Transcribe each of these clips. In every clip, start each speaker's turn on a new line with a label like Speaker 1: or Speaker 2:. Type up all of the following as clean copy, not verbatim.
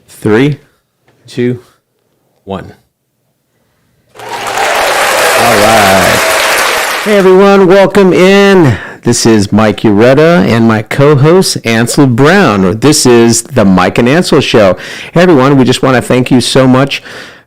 Speaker 1: 3, 2, 1. All right. Hey everyone, welcome in. This is Mike Urueta and my co-host Ansel Brown. This is the Mike and Ansel Show. Hey everyone, we just want to thank you so much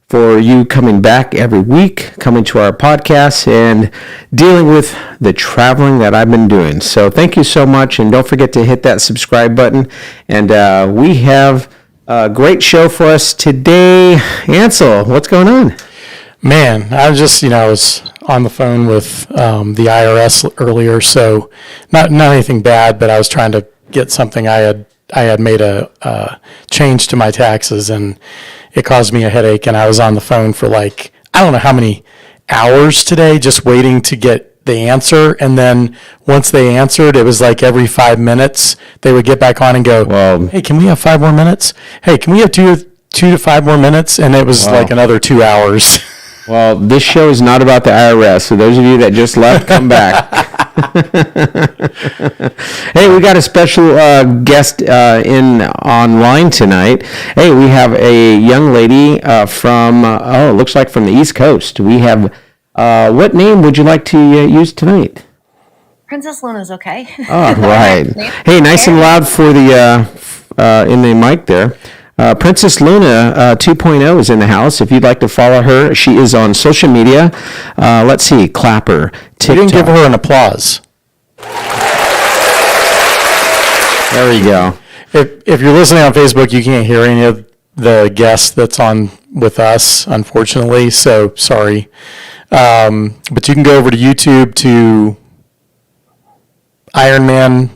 Speaker 1: for you coming back every week, coming to our podcast and dealing with the traveling that I've been doing. So thank you so much, and don't forget to hit that subscribe button. And we have a great show for us today. Ansel, what's going on?
Speaker 2: Man, I was on the phone with the IRS earlier, so not anything bad, but I was trying to get something. I had made a change to my taxes, and it caused me a headache, and I was on the phone for I don't know how many hours today just waiting to get the answer. And then once they answered, it was like every 5 minutes they would get back on and go, hey, can we have 5 more minutes? Hey, can we have two to 5 more minutes? And it was like another 2 hours.
Speaker 1: Well, this show is not about the IRS, so those of you that just left, come back. Hey, we got a special guest in online tonight. Hey, we have a young lady from, it looks like from the East Coast. We have, what name would you like to use tonight?
Speaker 3: Princess Luna's okay.
Speaker 1: Oh, right. Hey, nice and loud for the, in the mic there. Princess Luna 2.0 is in the house. If you'd like to follow her, she is on social media. Let's see, Clapper, TikTok.
Speaker 2: You didn't give her an applause.
Speaker 1: There we go.
Speaker 2: If you're listening on Facebook, you can't hear any of the guests that's on with us, unfortunately, so sorry. But you can go over to YouTube to Iron Man,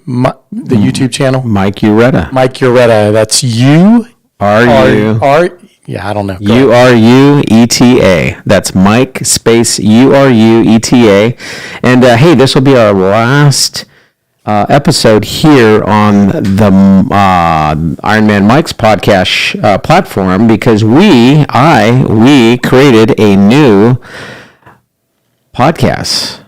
Speaker 2: the YouTube channel.
Speaker 1: Mike Urueta.
Speaker 2: Mike Urueta. That's U.
Speaker 1: Yeah,
Speaker 2: I don't know.
Speaker 1: Urueta. That's Mike space Urueta. And hey, this will be our last episode here on the Iron Man Mike's podcast platform, because we created a new podcast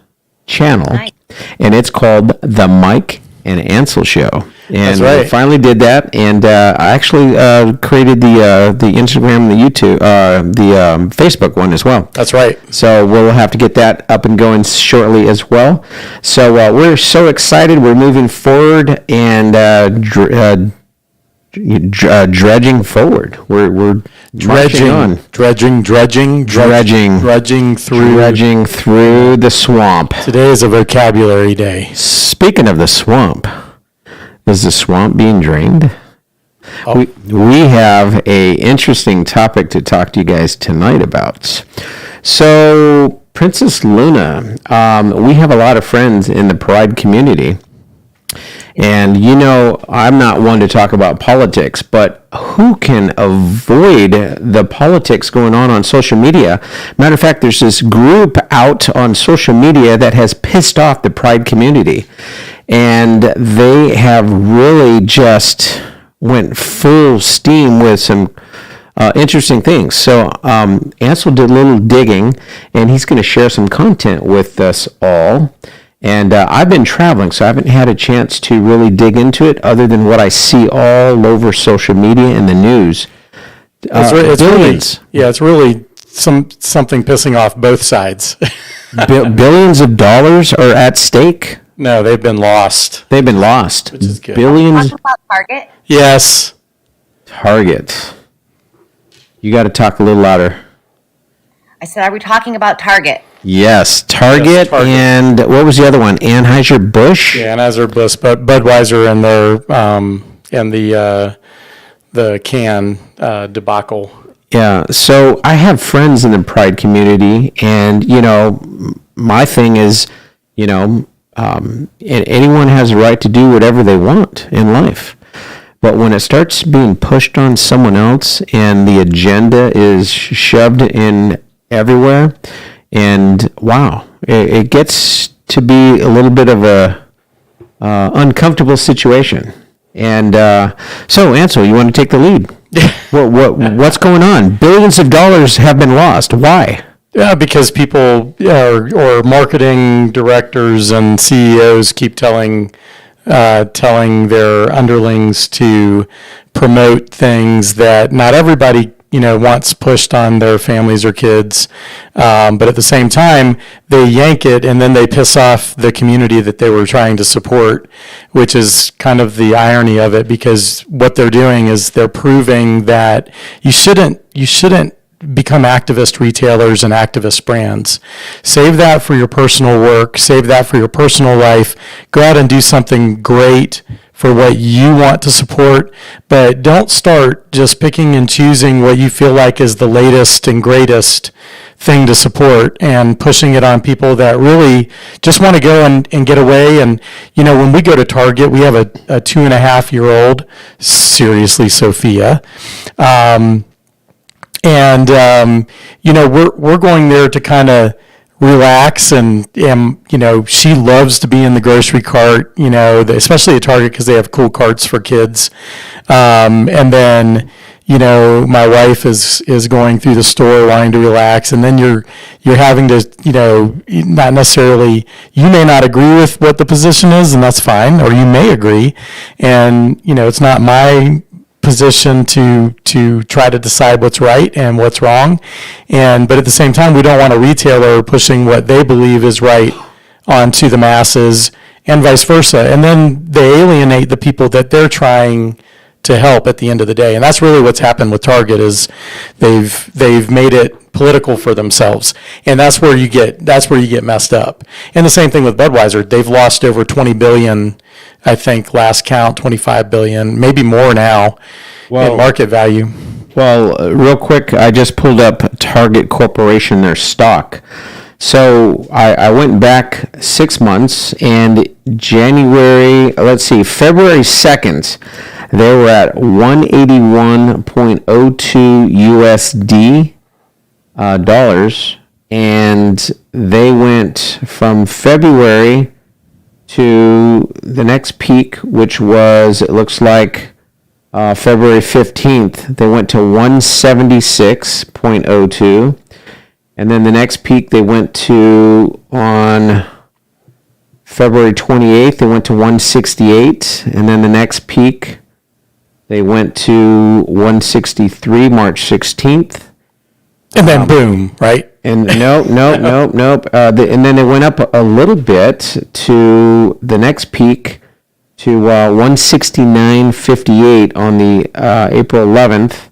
Speaker 1: channel, nice. And it's called the Mike and Ansel Show. And
Speaker 2: that's right.
Speaker 1: We finally did that, and I actually created the Instagram, the YouTube, the Facebook one as well.
Speaker 2: That's right.
Speaker 1: So we'll have to get that up and going shortly as well. So we're so excited. We're moving forward and dredging forward. We're
Speaker 2: dredging
Speaker 1: through the swamp.
Speaker 2: Today is a vocabulary day.
Speaker 1: Speaking of the swamp, is the swamp being drained? Oh. We have a interesting topic to talk to you guys tonight about. So, Princess Luna, we have a lot of friends in the Pride community. And, I'm not one to talk about politics, but who can avoid the politics going on social media? Matter of fact, there's this group out on social media that has pissed off the Pride community. And they have really just went full steam with some interesting things. So Ansel did a little digging, and he's going to share some content with us all. And I've been traveling, so I haven't had a chance to really dig into it other than what I see all over social media and the news.
Speaker 2: It's really something pissing off both sides.
Speaker 1: Billions of dollars are at stake.
Speaker 2: No, they've been lost.
Speaker 1: Which
Speaker 2: is good.
Speaker 1: Billions.
Speaker 3: Talk about Target?
Speaker 2: Yes.
Speaker 1: Target. You got to talk a little louder.
Speaker 3: I said, are we talking about Target?
Speaker 1: Yes, Target, and what was the other one? Anheuser-Busch?
Speaker 2: Yeah, Anheuser-Busch, but Budweiser and the can debacle.
Speaker 1: Yeah, so I have friends in the Pride community, and, my thing is, anyone has a right to do whatever they want in life. But when it starts being pushed on someone else and the agenda is shoved in everywhere, and wow, it gets to be a little bit of a uncomfortable situation. And so, Ansel, you want to take the lead? What's going on? Billions of dollars have been lost. Why?
Speaker 2: Yeah, because people or marketing directors and CEOs keep telling telling their underlings to promote things that not everybody wants pushed on their families or kids, but at the same time they yank it and then they piss off the community that they were trying to support, which is kind of the irony of it, because what they're doing is they're proving that you shouldn't become activist retailers and activist brands. Save that for your personal work, save that for your personal life, go out and do something great for what you want to support, but don't start just picking and choosing what you feel like is the latest and greatest thing to support and pushing it on people that really just want to go and get away. And, when we go to Target, we have a 2.5-year-old, seriously, Sophia, we're going there to kind of relax, and she loves to be in the grocery cart, especially at Target because they have cool carts for kids. And then, my wife is going through the store wanting to relax, and then you're having to, not necessarily, you may not agree with what the position is, and that's fine, or you may agree, and it's not my position to try to decide what's right and what's wrong, but at the same time we don't want a retailer pushing what they believe is right onto the masses and vice versa, and then they alienate the people that they're trying to help at the end of the day. And that's really what's happened with Target, is they've made it political for themselves, and that's where you get messed up. And the same thing with Budweiser. They've lost over 20 billion, I think last count, 25 billion, maybe more now, in market value.
Speaker 1: Well, real quick, I just pulled up Target Corporation, their stock. So I went back 6 months, and February 2nd, they were at 181.02 USD dollars, and they went from February to the next peak, which was, it looks like, February 15th, they went to 176.02. And then the next peak they went to on February 28th, they went to 168. And then the next peak, they went to 163, March 16th.
Speaker 2: And then boom, right?
Speaker 1: And nope. And then they went up a little bit to the next peak to 169.58 on the April 11th.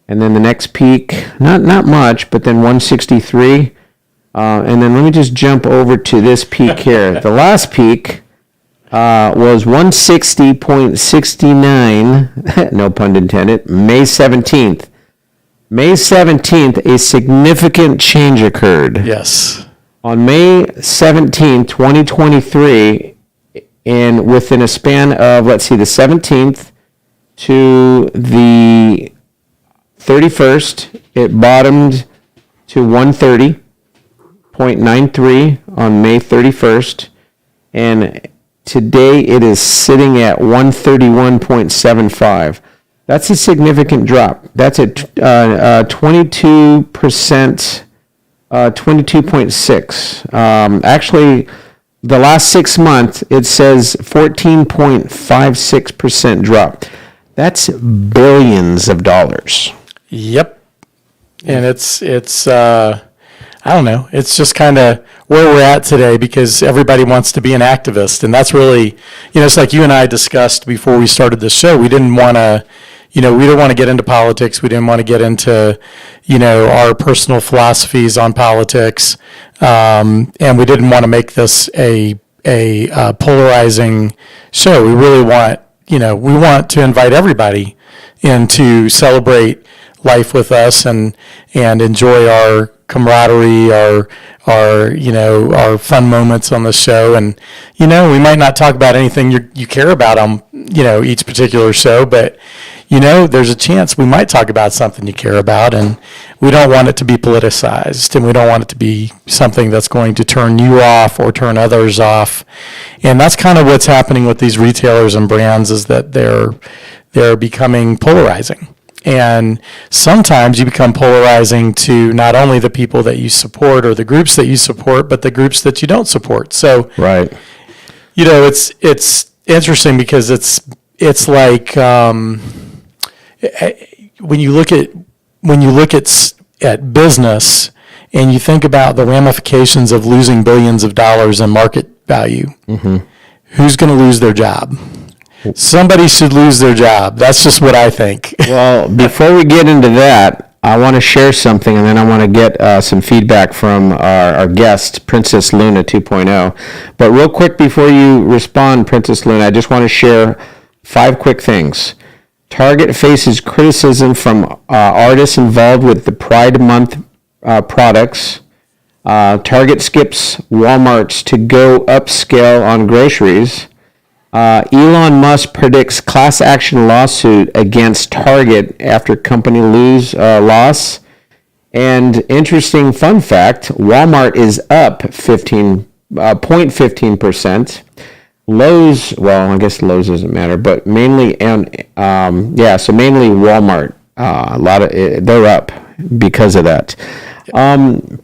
Speaker 1: And then the next peak, not much, but then 163. And then let me just jump over to this peak here. The last peak was 160.69, no pun intended, May 17th. May 17th, a significant change occurred.
Speaker 2: Yes.
Speaker 1: On May 17th, 2023, and within a span of, the 17th to the 31st, it bottomed to 130.93 on May 31st, and today it is sitting at 131.75. That's a significant drop. That's a 22%, 22.6. Actually, the last 6 months, it says 14.56% drop. That's billions of dollars.
Speaker 2: Yep. And it's I don't know. It's just kind of where we're at today, because everybody wants to be an activist. And that's really, it's like you and I discussed before we started this show. We didn't want to, we didn't want to get into politics. We didn't want to get into, our personal philosophies on politics. And we didn't want to make this a polarizing show. We really want, we want to invite everybody in to celebrate life with us and enjoy our camaraderie, our fun moments on the show. And, we might not talk about anything you care about on, each particular show, but, there's a chance we might talk about something you care about, and we don't want it to be politicized, and we don't want it to be something that's going to turn you off or turn others off. And that's kind of what's happening with these retailers and brands, is that they're becoming polarizing. And sometimes you become polarizing to not only the people that you support or the groups that you support, but the groups that you don't support. So,
Speaker 1: right.
Speaker 2: it's interesting because it's like when you look at business and you think about the ramifications of losing billions of dollars in market value, who's going to lose their job? Somebody should lose their job. That's just what I think.
Speaker 1: Well, before we get into that, I want to share something, and then I want to get some feedback from our guest, Princess Luna 2.0. But real quick before you respond, Princess Luna, I just want to share 5 quick things. Target faces criticism from artists involved with the Pride Month products. Target skips Walmart's to go upscale on groceries. Elon Musk predicts class action lawsuit against Target after company lose loss. And interesting fun fact, Walmart is up 0.15%. Lowe's, well, I guess Lowe's doesn't matter, but mainly, so mainly Walmart. They're up because of that.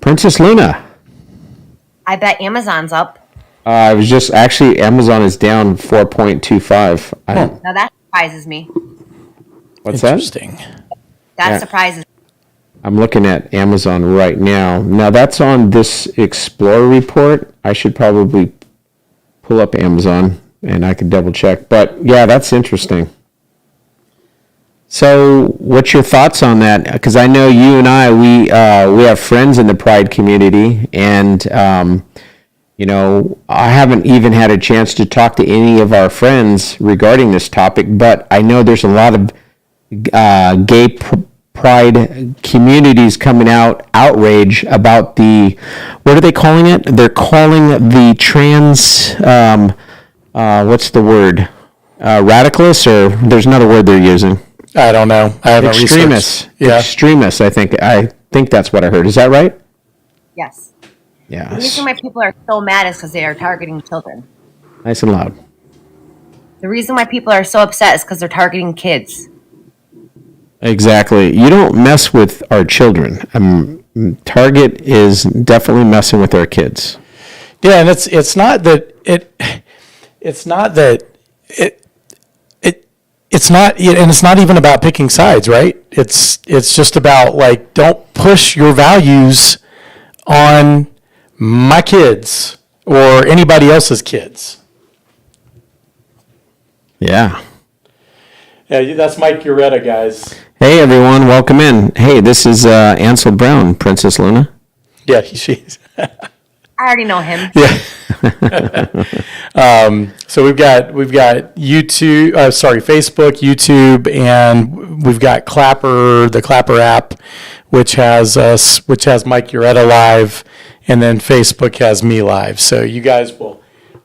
Speaker 1: Princess Luna.
Speaker 3: I bet Amazon's up.
Speaker 1: I was just actually Amazon is down 4.25.
Speaker 3: Now that surprises me.
Speaker 1: What's that?
Speaker 2: Interesting.
Speaker 3: That surprises me.
Speaker 1: I'm looking at Amazon right now. Now that's on this Explorer report. I should probably pull up Amazon and I could double check. But yeah, that's interesting. So what's your thoughts on that? Because I know you and I, we have friends in the Pride community, and I haven't even had a chance to talk to any of our friends regarding this topic, but I know there's a lot of gay pride communities coming out, outrage about what are they calling it? They're calling the trans, what's the word? Radicalists, or there's another word they're using.
Speaker 2: I don't know. I haven't
Speaker 1: Extremists.
Speaker 2: Yeah.
Speaker 1: Extremists, I think that's what I heard. Is that right?
Speaker 3: Yes.
Speaker 1: Yeah.
Speaker 3: The reason why people are so mad is because they are targeting children.
Speaker 1: Nice and loud.
Speaker 3: The reason why people are so upset is because they're targeting kids.
Speaker 1: Exactly. You don't mess with our children. Target is definitely messing with our kids.
Speaker 2: Yeah, and it's not even about picking sides, right? It's just about, like, don't push your values on my kids or anybody else's kids.
Speaker 1: Yeah.
Speaker 2: Yeah, that's Mike Urueta, guys.
Speaker 1: Hey, everyone. Welcome in. Hey, this is Ansel Brown, Princess Luna.
Speaker 2: Yeah, she's...
Speaker 3: I already know him.
Speaker 2: Yeah. So we've got YouTube, Facebook, YouTube, and we've got Clapper, the Clapper app, which has Mike Urueta live, and then Facebook has me live. So you guys will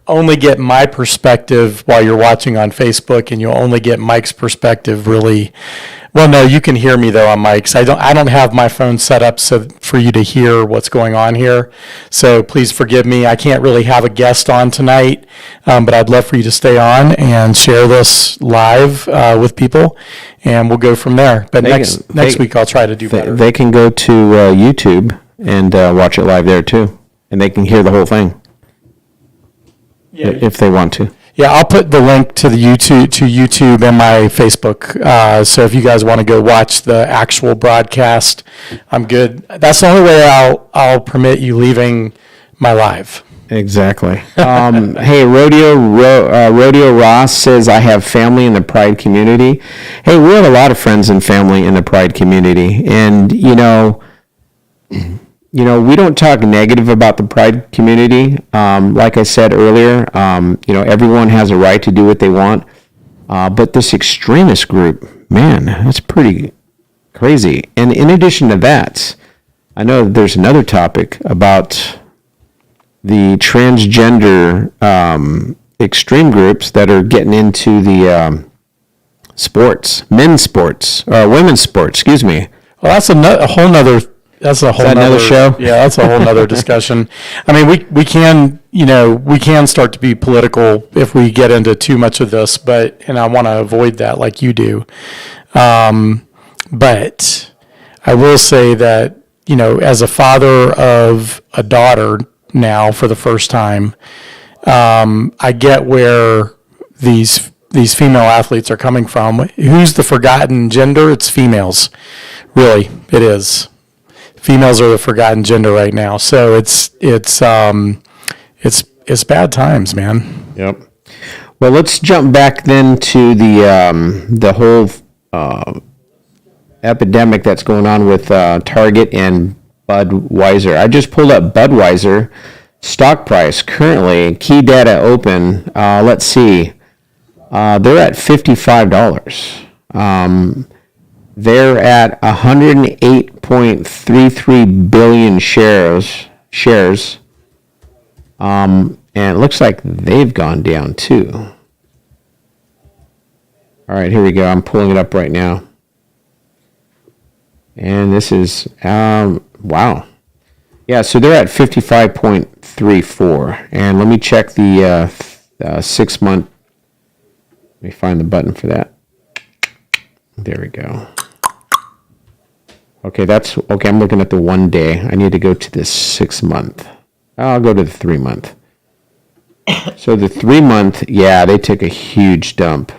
Speaker 2: only get my perspective while you're watching on Facebook, and you'll only get Mike's perspective really. Well, no, you can hear me though on Mike's. I don't have my phone set up so for you to hear what's going on here. So please forgive me. I can't really have a guest on tonight, but I'd love for you to stay on and share this live with people, and we'll go from there. But next week I'll try to do better.
Speaker 1: They can go to YouTube and watch it live there too, and they can hear the whole thing. Yeah, if they want to.
Speaker 2: Yeah, I'll put the link to YouTube and my Facebook. So if you guys want to go watch the actual broadcast, I'm good. That's the only way I'll permit you leaving my live.
Speaker 1: Exactly. Hey, Rodeo Ross says, I have family in the Pride community. Hey, we have a lot of friends and family in the Pride community, and we don't talk negative about the Pride community. Like I said earlier, everyone has a right to do what they want. But this extremist group, man, that's pretty crazy. And in addition to that, I know there's another topic about the transgender extreme groups that are getting into the sports, women's sports, excuse me.
Speaker 2: Well, that's a whole nother. That's a whole
Speaker 1: another show.
Speaker 2: Yeah, that's a whole nother discussion. I mean, we can start to be political if we get into too much of this, and I want to avoid that like you do. But I will say that, as a father of a daughter now for the first time, I get where these female athletes are coming from. Who's the forgotten gender? It's females. Really, it is. Females are the forgotten gender right now. So it's bad times, man.
Speaker 1: Yep. Well, let's jump back then to the whole epidemic that's going on with Target and Budweiser. I just pulled up Budweiser stock price currently. Key data open. Let's see. They're at $55. They're at 108.33 billion shares. And it looks like they've gone down too. All right, here we go. I'm pulling it up right now. And this is, wow. Yeah, so they're at 55.34. And let me check the 6 month. Let me find the button for that. There we go. Okay, I'm looking at the 1 day. I need to go to the 6 month. I'll go to the 3 month. So the 3 month, yeah, they took a huge dump.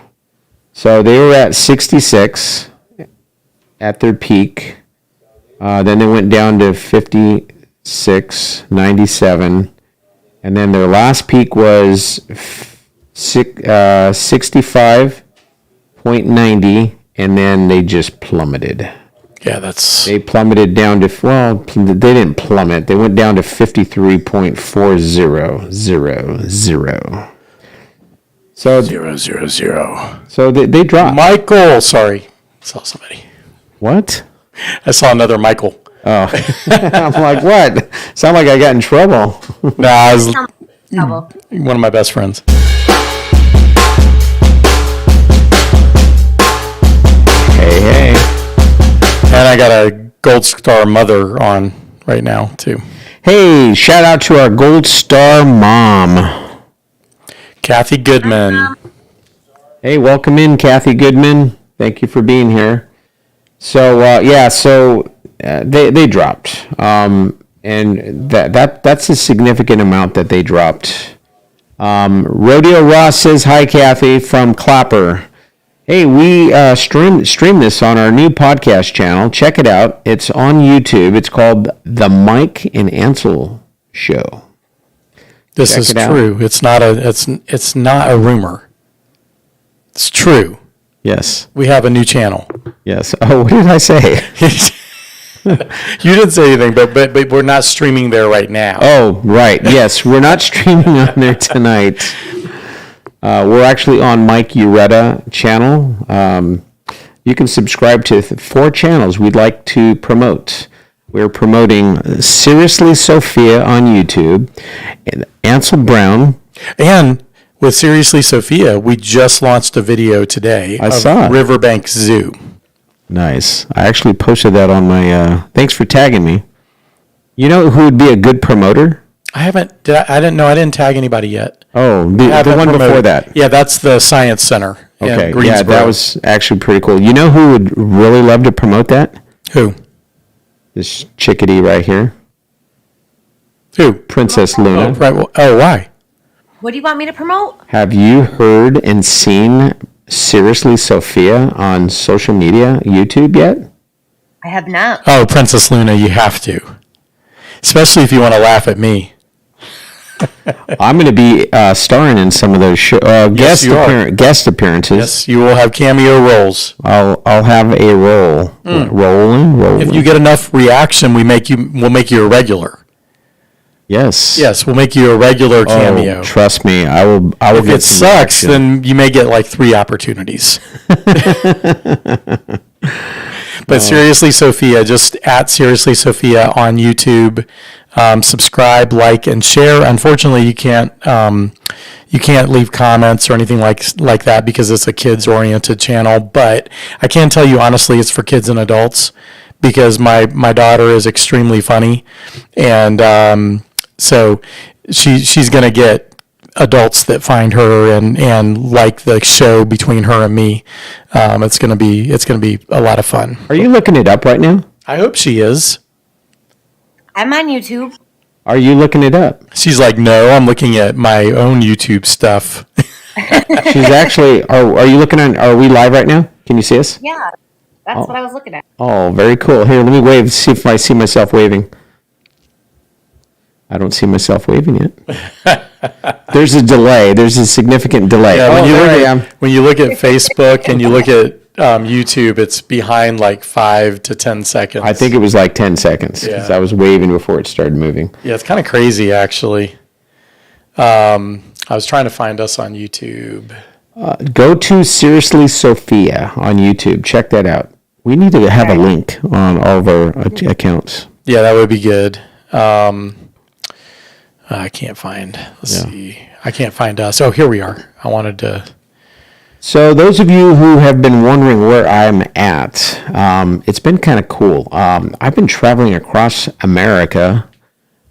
Speaker 1: So they were at 66 at their peak. Then they went down to 56.97. And then their last peak was 65.90. And then they just plummeted.
Speaker 2: Yeah,
Speaker 1: they plummeted down to, well, they didn't plummet. They went down to 53.4000. So
Speaker 2: 000.
Speaker 1: So they dropped.
Speaker 2: Michael, sorry, saw somebody.
Speaker 1: What?
Speaker 2: I saw another Michael.
Speaker 1: Oh, I'm like, what? Sound like I got in trouble.
Speaker 2: Nah, I was
Speaker 3: Trouble.
Speaker 2: one of my best friends.
Speaker 1: Hey.
Speaker 2: And I got a Gold Star mother on right now, too.
Speaker 1: Hey, shout out to our Gold Star mom.
Speaker 2: Kathy Goodman.
Speaker 1: Hey, welcome in, Kathy Goodman. Thank you for being here. So, they dropped. And that's a significant amount that they dropped. Rodeo Ross says, hi, Kathy, from Clapper. Hey, we stream this on our new podcast channel. Check it out. It's on YouTube. It's called The Mike and Ansel Show.
Speaker 2: This is true. It's not a rumor. It's true.
Speaker 1: Yes.
Speaker 2: We have a new channel.
Speaker 1: Yes. Oh, what did I say?
Speaker 2: You didn't say anything, but we're not streaming there right now.
Speaker 1: Oh, right. Yes, we're not streaming on there tonight. We're actually on Mike Urueta channel. You can subscribe to 4 channels we'd like to promote. We're promoting Seriously Sophia on YouTube, and Ansel Brown.
Speaker 2: And with Seriously Sophia, we just launched a video today of Riverbank Zoo.
Speaker 1: Nice. I actually posted that on my, thanks for tagging me. You know who would be a good promoter?
Speaker 2: I didn't tag anybody yet.
Speaker 1: Oh, the one before that.
Speaker 2: Yeah, that's the Science Center
Speaker 1: in
Speaker 2: Greensboro.
Speaker 1: Yeah, that was actually pretty cool. You know who would really love to promote that?
Speaker 2: Who?
Speaker 1: This chickadee right here.
Speaker 2: Who?
Speaker 1: Princess Luna.
Speaker 2: Oh, right. Oh, why?
Speaker 3: What do you want me to promote?
Speaker 1: Have you heard and seen Seriously Sophia on social media, YouTube yet?
Speaker 3: I have not.
Speaker 2: Oh, Princess Luna, you have to. Especially if you want to laugh at me.
Speaker 1: I'm going to be starring in some of those guest appearances.
Speaker 2: Yes, you will have cameo roles.
Speaker 1: I'll have a role. Rolling.
Speaker 2: If you get enough reaction, we'll make you a regular.
Speaker 1: Yes.
Speaker 2: Yes, we'll make you a regular cameo.
Speaker 1: Oh, trust me, I will.
Speaker 2: If it sucks, then you may get like 3 opportunities. But Seriously Sophia, just at Seriously Sophia on YouTube. Subscribe, like, and share. Unfortunately, you can't leave comments or anything like that because it's a kids-oriented channel. But I can tell you honestly, it's for kids and adults because my daughter is extremely funny, and so she's gonna get adults that find her and like the show between her and me. It's gonna be a lot of fun.
Speaker 1: Are you looking it up right now?
Speaker 2: I hope she is.
Speaker 3: I'm on YouTube.
Speaker 1: Are you looking it up?
Speaker 2: She's like, no, I'm looking at my own YouTube stuff.
Speaker 1: She's actually. Are you looking on? Are we live right now? Can you see us?
Speaker 3: Yeah, that's what I was looking at.
Speaker 1: Oh, very cool. Here, let me wave. See if I see myself waving. I don't see myself waving yet. There's a delay. There's a significant delay.
Speaker 2: Yeah, when you look at Facebook and you look at YouTube, it's behind like 5 to 10 seconds.
Speaker 1: I think it was like 10 seconds because I was waving before it started moving.
Speaker 2: Yeah, it's kind of crazy, actually. I was trying to find us on YouTube.
Speaker 1: Go to Seriously Sophia on YouTube. Check that out. We need to have a link on all of our accounts.
Speaker 2: Yeah, that would be good. I can't find. Let's see. I can't find us. Oh, here we are. I wanted to.
Speaker 1: So those of you who have been wondering where I'm at, it's been kind of cool. I've been traveling across America.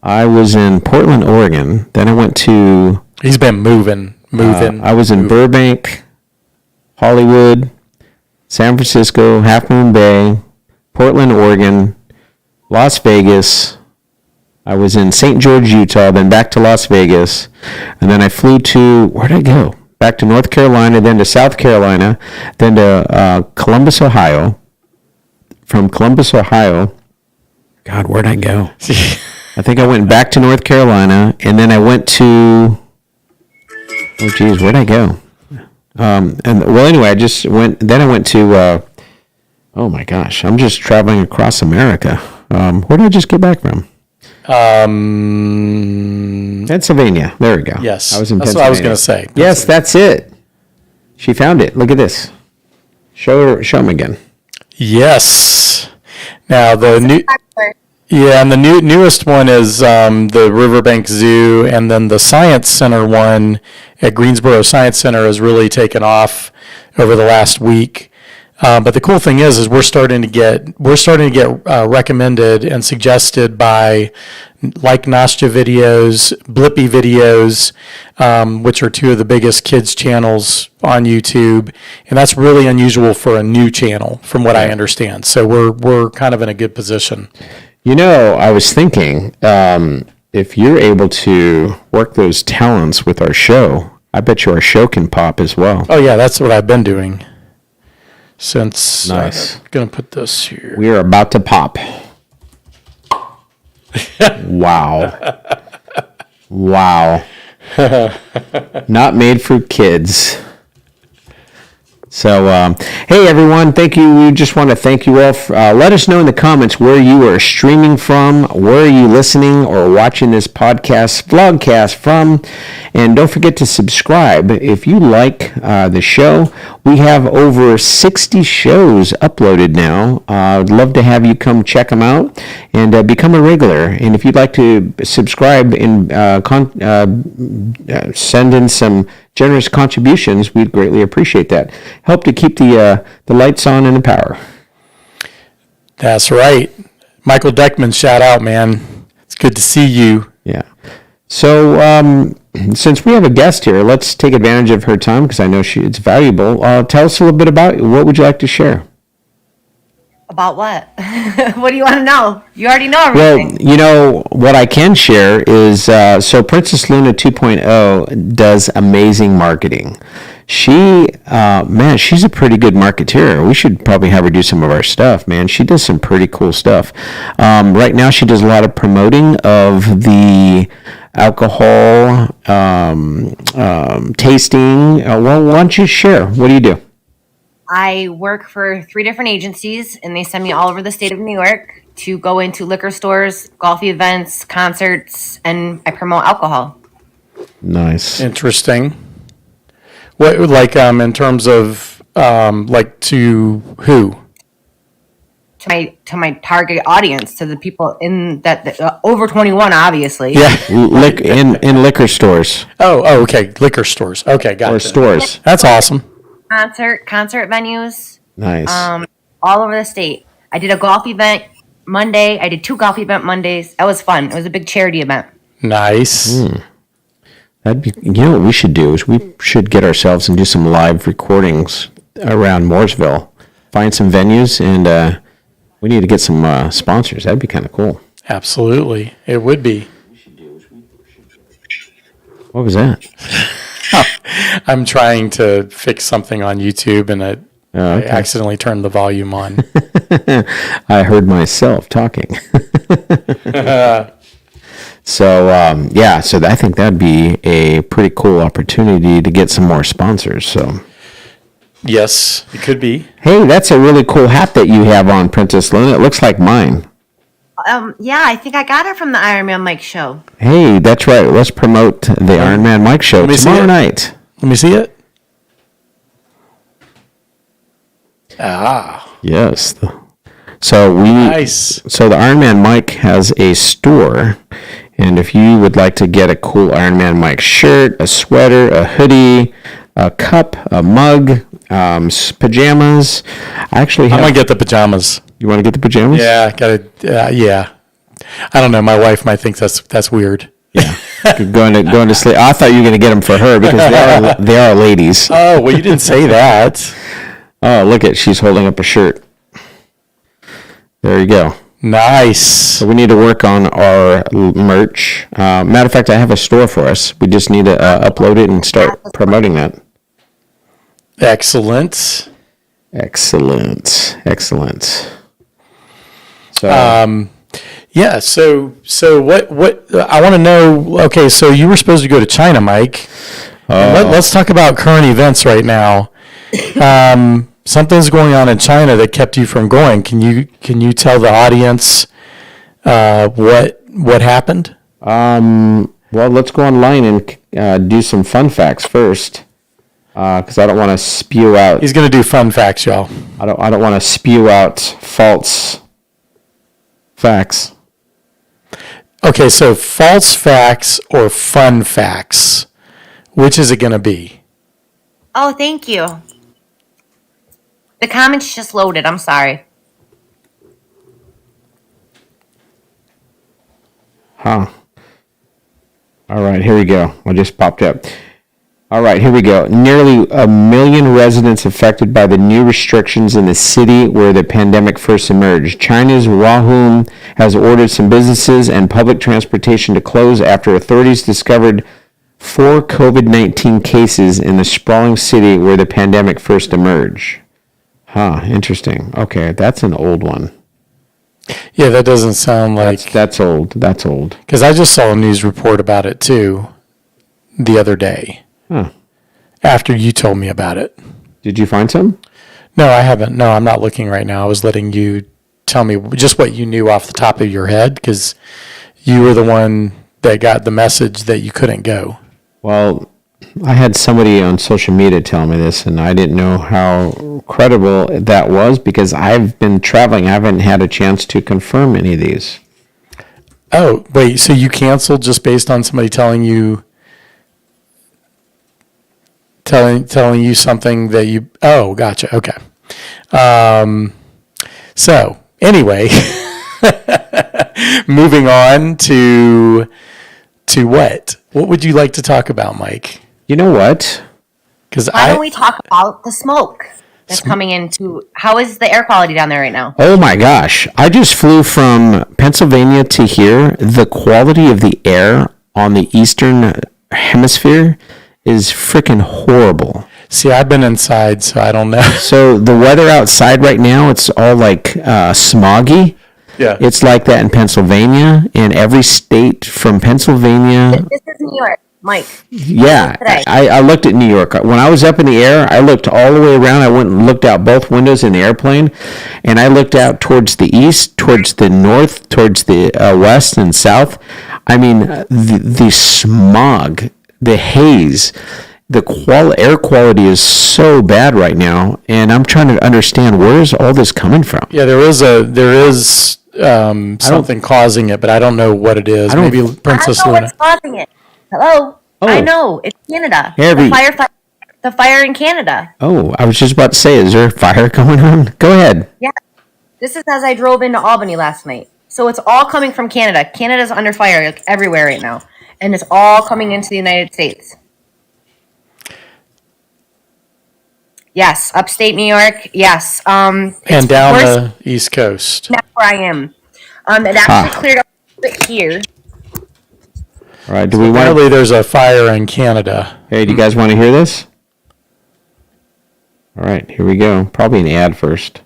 Speaker 1: I was in Portland, Oregon. Then I went to...
Speaker 2: He's been moving.
Speaker 1: I was in Burbank, Hollywood, San Francisco, Half Moon Bay, Portland, Oregon, Las Vegas. I was in St. George, Utah, then back to Las Vegas. And then I flew to... Where'd I go? Back to North Carolina, then to South Carolina, then to Columbus, Ohio. From Columbus, Ohio, God, where'd I go? I think I went back to North Carolina, and then I went to, oh geez, where'd I go? Anyway, I just went, then I went to, oh my gosh, I'm just traveling across America. Where did I just get back from? Pennsylvania. There we go.
Speaker 2: Yes.
Speaker 1: I was in
Speaker 2: That's
Speaker 1: Pennsylvania.
Speaker 2: what I was going to say.
Speaker 1: Yes, that's it. She found it. Look at this. Show him again.
Speaker 2: Yes. Now and the newest one is the Riverbank Zoo, and then the Science Center one at Greensboro Science Center has really taken off over the last week. But the cool thing is we're starting to get recommended and suggested by Like Nastya videos, Blippy videos, which are two of the biggest kids channels on YouTube, and that's really unusual for a new channel, from what I understand. So we're kind of in a good position.
Speaker 1: You know, I was thinking, if you're able to work those talents with our show, I bet you our show can pop as well.
Speaker 2: Oh yeah, that's what I've been doing. Since
Speaker 1: nice.
Speaker 2: I'm going to put this here.
Speaker 1: We are about to pop. Wow. Wow. Not made for kids. So, hey everyone, thank you. We just want to thank you all. Let us know in the comments where you are streaming from, where are you listening or watching this vlogcast from, and don't forget to subscribe if you like the show. We have over 60 shows uploaded now. I'd love to have you come check them out and become a regular. And if you'd like to subscribe and send in some generous contributions, we'd greatly appreciate that. Help to keep the lights on and the power.
Speaker 2: That's right. Michael Deckman, shout out, man. It's good to see you.
Speaker 1: Yeah. So, since we have a guest here, let's take advantage of her time because I know it's valuable. Tell us a little bit about it. What would you like to share?
Speaker 3: About what? What do you want to know? You already know everything.
Speaker 1: Well, you know, what I can share is, so Princess Luna 2.0 does amazing marketing. She's a pretty good marketeer. We should probably have her do some of our stuff, man. She does some pretty cool stuff. Right now, she does a lot of promoting of the alcohol tasting. Well, why don't you share? What do you do?
Speaker 3: I work for 3 different agencies, and they send me all over the state of New York to go into liquor stores, golf events, concerts, and I promote alcohol.
Speaker 1: Nice.
Speaker 2: Interesting. What, like, in terms of, like, to who?
Speaker 3: To my target audience, to the people in that over 21, obviously.
Speaker 2: Yeah.
Speaker 1: in liquor stores.
Speaker 2: Oh, okay. Liquor stores. Okay, got it.
Speaker 1: Or stores.
Speaker 2: That's awesome.
Speaker 3: Concert venues.
Speaker 1: Nice.
Speaker 3: All over the state. I did a golf event Monday. I did 2 golf event Mondays. That was fun. It was a big charity event.
Speaker 2: Nice.
Speaker 1: That'd be, you know what we should do is we should get ourselves and do some live recordings around Mooresville. Find some venues and we need to get some sponsors. That'd be kind of cool.
Speaker 2: Absolutely. It would be.
Speaker 1: What was that?
Speaker 2: I'm trying to fix something on YouTube, and I accidentally turned the volume on.
Speaker 1: I heard myself talking. So I think that'd be a pretty cool opportunity to get some more sponsors. So
Speaker 2: Yes, it could be.
Speaker 1: hey, that's a really cool hat that you have on, Princess Lynn. It looks like mine.
Speaker 3: Yeah, I think I got it from the Iron Man Mike show.
Speaker 1: Hey, that's right. Let's promote the Iron Man Mike show
Speaker 2: me see
Speaker 1: tomorrow
Speaker 2: it.
Speaker 1: night.
Speaker 2: Let me see it. Ah,
Speaker 1: Yes. So
Speaker 2: nice.
Speaker 1: So the Iron Man Mike has a store, and if you would like to get a cool Iron Man Mike shirt, a sweater, a hoodie, a cup, a mug, pajamas, I actually have.
Speaker 2: I'm gonna get the pajamas.
Speaker 1: You want to get the pajamas?
Speaker 2: Yeah, gotta. Yeah, I don't know. My wife might think that's weird.
Speaker 1: Yeah. going to sleep. I thought you were going to get them for her because they are ladies.
Speaker 2: Oh well, you didn't say that.
Speaker 1: Oh, look at she's holding up a shirt. There you go.
Speaker 2: Nice.
Speaker 1: So we need to work on our merch. Matter of fact, I have a store for us. We just need to upload it and start promoting that.
Speaker 2: Excellent.
Speaker 1: So,
Speaker 2: Yeah. So what I want to know. Okay, so you were supposed to go to China, Mike. Let's talk about current events right now. Something's going on in China that kept you from going. Can you tell the audience what happened?
Speaker 1: well, let's go online and do some fun facts first, because I don't want to spew out.
Speaker 2: He's going to do fun facts, y'all.
Speaker 1: I don't want to spew out false facts.
Speaker 2: Okay, so false facts or fun facts, which is it going to be?
Speaker 3: Oh, thank you. The comments just loaded. I'm sorry.
Speaker 1: Huh. All right, here we go. I just popped up. All right, here we go. Nearly 1 million residents affected by the new restrictions in the city where the pandemic first emerged. China's Wuhan has ordered some businesses and public transportation to close after authorities discovered 4 COVID-19 cases in the sprawling city where the pandemic first emerged. Huh, interesting. Okay, that's an old one.
Speaker 2: Yeah, that doesn't sound like...
Speaker 1: That's old. That's old.
Speaker 2: Because I just saw a news report about it, too, the other day.
Speaker 1: Huh.
Speaker 2: After you told me about it.
Speaker 1: Did you find some?
Speaker 2: No, I haven't. No, I'm not looking right now. I was letting you tell me just what you knew off the top of your head, because you were the one that got the message that you couldn't go.
Speaker 1: Well, I had somebody on social media tell me this, and I didn't know how credible that was because I've been traveling. I haven't had a chance to confirm any of these.
Speaker 2: Oh, wait, so you canceled just based on somebody telling you something that you... Oh, gotcha. Okay. So, anyway, moving on to what? What would you like to talk about, Mike?
Speaker 1: You know what?
Speaker 2: Because
Speaker 3: Why don't we talk about the smoke that's coming into... How is the air quality down there right now?
Speaker 1: Oh my gosh. I just flew from Pennsylvania to here. The quality of the air on the eastern hemisphere is freaking horrible.
Speaker 2: See, I've been inside, so I don't know.
Speaker 1: So the weather outside right now, it's all like smoggy.
Speaker 2: Yeah.
Speaker 1: It's like that in Pennsylvania. In every state from Pennsylvania.
Speaker 3: This is New York, Mike.
Speaker 1: Yeah,
Speaker 3: Today.
Speaker 1: I looked at New York. When I was up in the air, I looked all the way around. I went and looked out both windows in the airplane, and I looked out towards the east, towards the north, towards the west and south. I mean, the smog, the haze, the air quality is so bad right now, and I'm trying to understand where's all this coming from.
Speaker 2: Yeah, there is something causing it, but I don't know what it is. Maybe Princess
Speaker 3: I know
Speaker 2: Luna.
Speaker 3: what's causing it. Hello?
Speaker 1: Oh.
Speaker 3: I know. It's Canada. The fire in Canada.
Speaker 1: Oh, I was just about to say, is there a fire going on? Go ahead.
Speaker 3: Yeah. This is as I drove into Albany last night. So it's all coming from Canada. Canada's under fire like, everywhere right now. And it's all coming into the United States. Yes, upstate New York. Yes.
Speaker 2: And down the East Coast.
Speaker 3: That's where I am. It actually cleared up a bit here.
Speaker 1: All right. Do we want?
Speaker 2: Apparently, there's a fire in Canada.
Speaker 1: Hey, do you guys want to hear this? All right, here we go. Probably an ad first.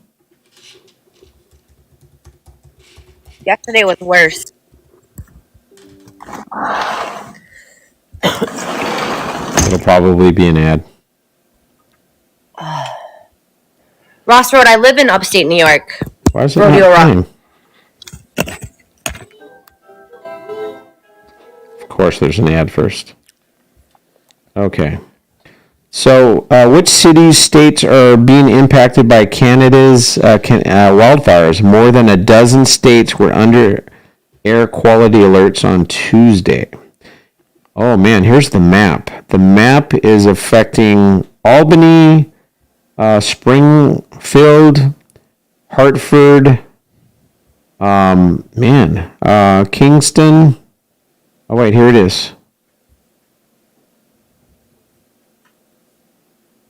Speaker 3: Yesterday was worse.
Speaker 1: It'll probably be an ad.
Speaker 3: Ross Road, I live in upstate New York.
Speaker 1: Why is it
Speaker 3: Rodeo
Speaker 1: not
Speaker 3: Rock.
Speaker 1: playing? Of course, there's an ad first. Okay. So, which cities, states are being impacted by Canada's wildfires? More than a dozen states were under air quality alerts on Tuesday. Oh man, here's the map. The map is affecting Albany, Springfield, Hartford, Kingston. Oh wait, here it is.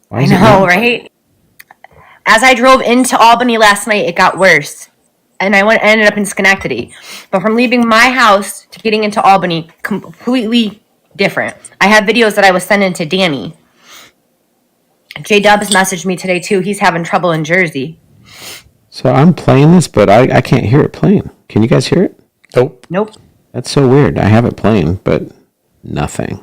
Speaker 1: Why
Speaker 3: I
Speaker 1: is it
Speaker 3: know,
Speaker 1: not-
Speaker 3: right? As I drove into Albany last night, it got worse. And ended up in Schenectady. But from leaving my house to getting into Albany, completely different. I have videos that I was sending to Danny. J Dubs messaged me today too. He's having trouble in Jersey.
Speaker 1: So I'm playing this, but I can't hear it playing. Can you guys hear it?
Speaker 2: Nope.
Speaker 3: Nope.
Speaker 1: That's so weird. I have it playing, but nothing.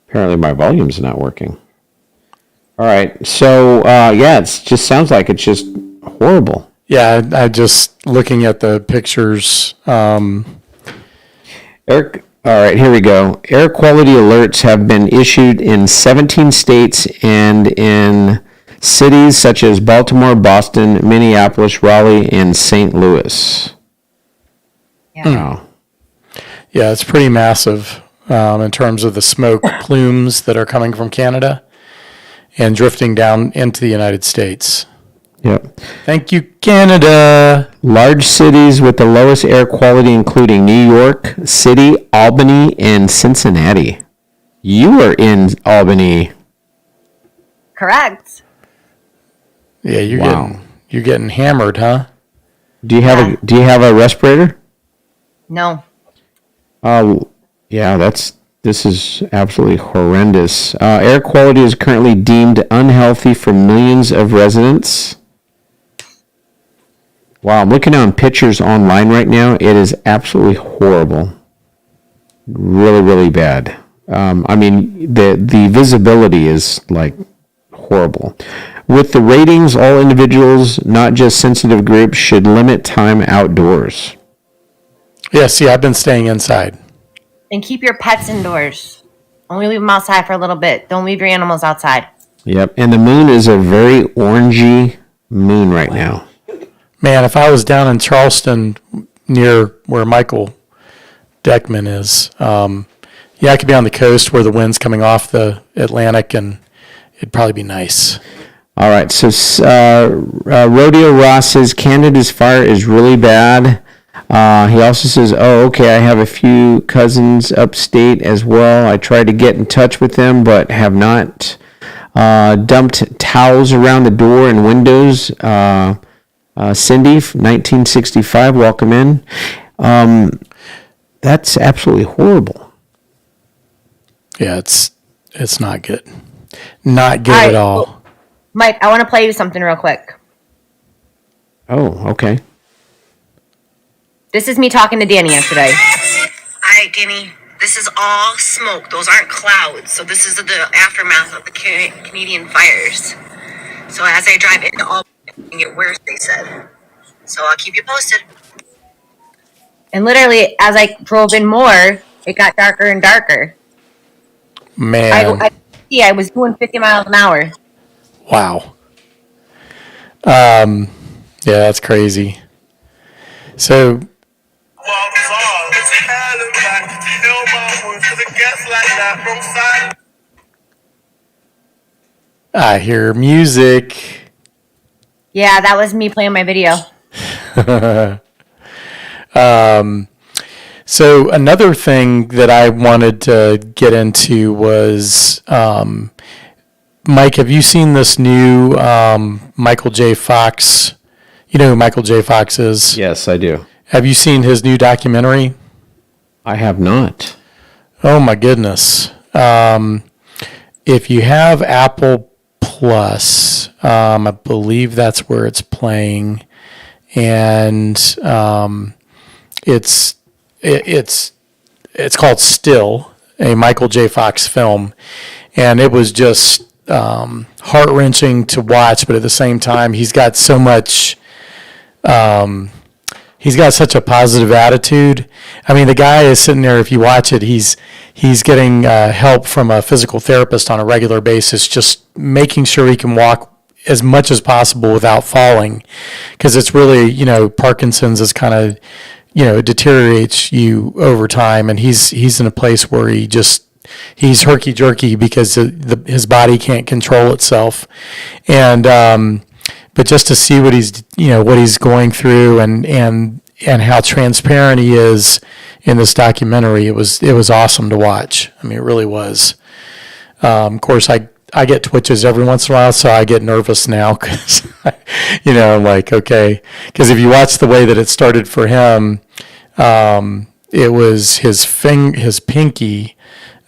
Speaker 1: Apparently my volume's not working. All right. So, yeah, it just sounds like it's just horrible.
Speaker 2: Yeah, I just looking at the pictures.
Speaker 1: Eric, all right, here we go. Air quality alerts have been issued in 17 states and in cities such as Baltimore, Boston, Minneapolis, Raleigh, and St. Louis.
Speaker 3: Yeah.
Speaker 1: Wow.
Speaker 2: Yeah, it's pretty massive in terms of the smoke plumes that are coming from Canada and drifting down into the United States.
Speaker 1: Yep.
Speaker 2: Thank you, Canada.
Speaker 1: Large cities with the lowest air quality, including New York City, Albany, and Cincinnati. You are in Albany.
Speaker 3: Correct.
Speaker 2: Yeah,
Speaker 1: Wow.
Speaker 2: you're getting hammered, huh?
Speaker 1: Do you have a respirator?
Speaker 3: No.
Speaker 1: Yeah, this is absolutely horrendous. Air quality is currently deemed unhealthy for millions of residents. Wow, I'm looking on pictures online right now. It is absolutely horrible. Really, really bad. I mean, the visibility is like horrible. With the ratings, all individuals, not just sensitive groups, should limit time outdoors.
Speaker 2: Yeah, see, I've been staying inside.
Speaker 3: And keep your pets indoors. Only leave them outside for a little bit. Don't leave your animals outside.
Speaker 1: Yep, and the moon is a very orangey moon right now.
Speaker 2: Man, if I was down in Charleston near where Michael Deckman is, yeah, I could be on the coast where the wind's coming off the Atlantic, and it'd probably be nice.
Speaker 1: All right, so Rodeo Ross says Canada's fire is really bad. He also says, oh, okay, I have a few cousins upstate as well. I tried to get in touch with them, but have not. Dumped towels around the door and windows. Cindy, 1965, welcome in. That's absolutely horrible.
Speaker 2: Yeah, it's not good. Not good at all.
Speaker 3: Mike, I want to play you something real quick.
Speaker 1: Oh, okay.
Speaker 3: This is me talking to Danny yesterday. All right, Danny. This is all smoke. Those aren't clouds. So this is the aftermath of the Canadian fires. So as I drive into Albany, it can get worse, they said. So I'll keep you posted. And literally, as I drove in more, it got darker and darker.
Speaker 2: Man,
Speaker 3: I was doing 50 miles an hour.
Speaker 2: wow. Yeah, that's crazy. So, I hear music.
Speaker 3: Yeah, that was me playing my video.
Speaker 2: So another thing that I wanted to get into was, Mike, have you seen this new Michael J. Fox? You know who Michael J. Fox is?
Speaker 1: Yes, I do.
Speaker 2: Have you seen his new documentary?
Speaker 1: I have not.
Speaker 2: Oh my goodness. If you have Apple Plus, I believe that's where it's playing, and it's called Still, a Michael J. Fox film, and it was just heart wrenching to watch. But at the same time, he's got so much. He's got such a positive attitude. I mean, the guy is sitting there. If you watch it, he's getting help from a physical therapist on a regular basis, just making sure he can walk as much as possible without falling, because it's really, Parkinson's is kind of, it deteriorates you over time, and he's in a place where he's herky jerky because his body can't control itself, and but just to see what he's going through and how transparent he is in this documentary, it was awesome to watch. I mean, it really was. Of course, I get twitches every once in a while, so I get nervous now because, I'm like, okay. Because if you watch the way that it started for him, it was his pinky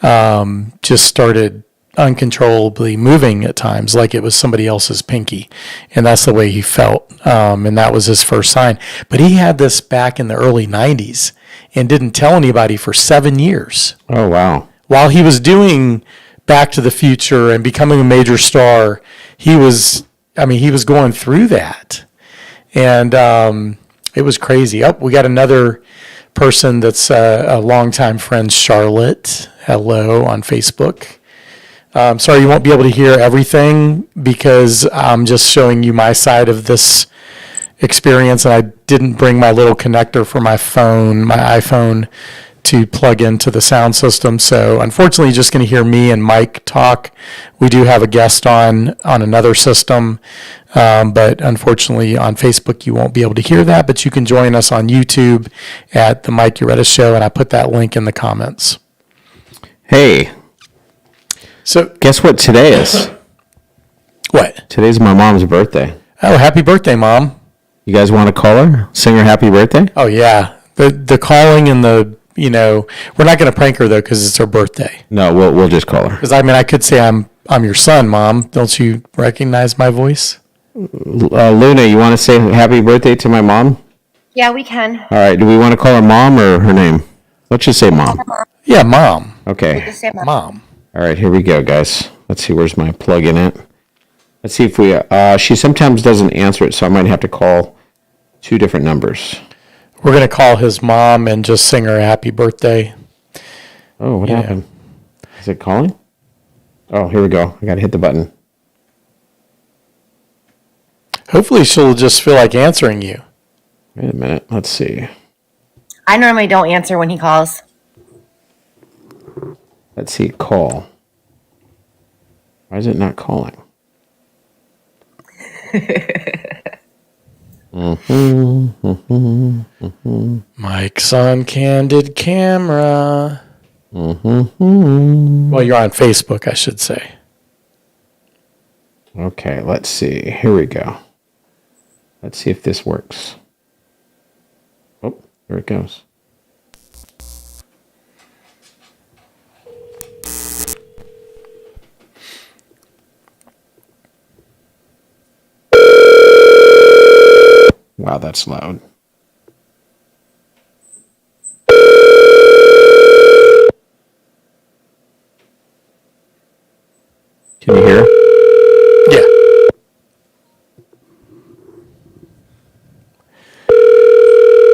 Speaker 2: just started uncontrollably moving at times like it was somebody else's pinky, and that's the way he felt, and that was his first sign. But he had this back in the early 90s and didn't tell anybody for 7 years.
Speaker 1: Oh, wow.
Speaker 2: While he was doing Back to the Future and becoming a major star, he was going through that, and it was crazy. We got another person that's a longtime friend, Charlotte. Hello on Facebook. Sorry, you won't be able to hear everything because I'm just showing you my side of this experience, and I didn't bring my little connector for my iPhone, to plug into the sound system. So unfortunately, you're just going to hear me and Mike talk. We do have a guest on another system, but unfortunately on Facebook, you won't be able to hear that, but you can join us on YouTube at the Mike Urueta Show, and I put that link in the comments.
Speaker 1: Hey.
Speaker 2: So
Speaker 1: guess what today is?
Speaker 2: What?
Speaker 1: Today's my mom's birthday.
Speaker 2: Oh, happy birthday, Mom.
Speaker 1: You guys want to call her? Sing her happy birthday?
Speaker 2: Oh, yeah. The calling and we're not going to prank her, though, because it's her birthday.
Speaker 1: No, we'll just call her.
Speaker 2: Because, I could say I'm your son, Mom. Don't you recognize my voice?
Speaker 1: Luna, you want to say happy birthday to my mom?
Speaker 3: Yeah, we can.
Speaker 1: All right. Do we want to call her Mom or her name? Let's just say Mom.
Speaker 2: Yeah, Mom.
Speaker 1: Okay.
Speaker 3: Just say
Speaker 2: Mom.
Speaker 1: All right, here we go, guys. Let's see, where's my plug in it? Let's see if we, she sometimes doesn't answer it, so I might have to call 2 different numbers.
Speaker 2: We're going to call his mom and just sing her happy birthday.
Speaker 1: Oh, what happened? Is it calling? Oh, here we go. I got to hit the button.
Speaker 2: Hopefully she'll just feel like answering you.
Speaker 1: Wait a minute. Let's see.
Speaker 3: I normally don't answer when he calls.
Speaker 1: Let's see. Call. Why is it not calling?
Speaker 2: Mike's on candid camera. Well, you're on Facebook, I should say.
Speaker 1: Okay, let's see. Here we go. Let's see if this works. Oh, here it goes. Wow, that's loud. Can you hear?
Speaker 2: Yeah.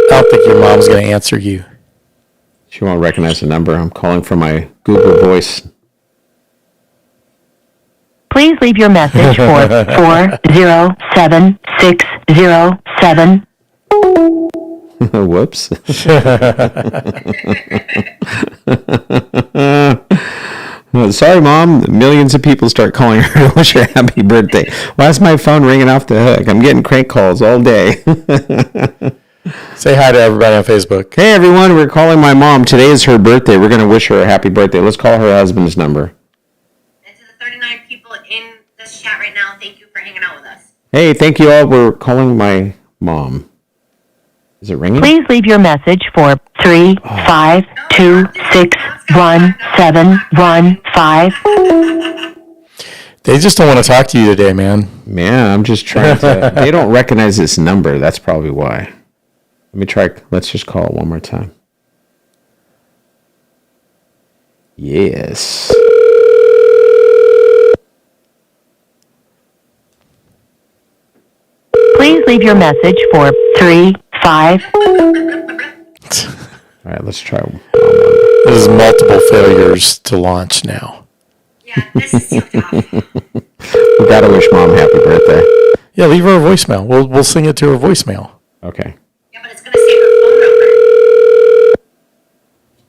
Speaker 2: I don't think your mom's going to answer you.
Speaker 1: She won't recognize the number. I'm calling from my Google Voice.
Speaker 4: Please leave your message for 407607.
Speaker 1: Whoops. Sorry, Mom. Millions of people start calling her to wish her happy birthday. Why is my phone ringing off the hook? I'm getting crank calls all day.
Speaker 2: Say hi to everybody on Facebook.
Speaker 1: Hey, everyone. We're calling my mom. Today is her birthday. We're going to wish her a happy birthday. Let's call her husband's number.
Speaker 3: And to the 39 people in this chat right now, thank you for hanging out with us.
Speaker 1: Hey, thank you all. We're calling my mom. Is it ringing?
Speaker 4: Please leave your message for 352617115.
Speaker 2: They just don't want to talk to you today, man.
Speaker 1: Man, I'm just trying to. They don't recognize this number. That's probably why. Let me try. Let's just call it one more time. Yes.
Speaker 4: Please leave your message for 35.
Speaker 1: All right, let's try.
Speaker 2: This is multiple failures to launch now.
Speaker 3: Yeah, this is too tough.
Speaker 1: We gotta wish Mom happy birthday.
Speaker 2: Yeah, leave her a voicemail. We'll sing it to her voicemail.
Speaker 1: Okay.
Speaker 3: Yeah, but it's going to say her phone number.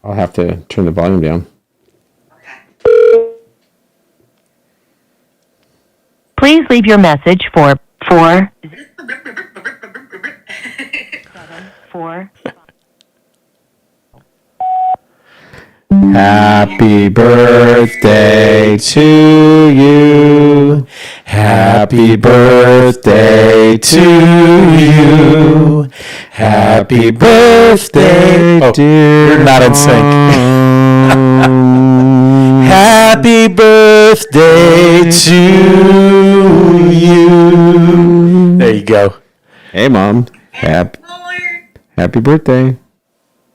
Speaker 1: I'll have to turn the volume down.
Speaker 3: Okay.
Speaker 4: Please leave your message for 4.
Speaker 1: Happy birthday to you. Happy birthday to you. Happy birthday, dear.
Speaker 2: You're not in sync. Happy birthday to you. There you go.
Speaker 1: Hey, Mom. Happy birthday.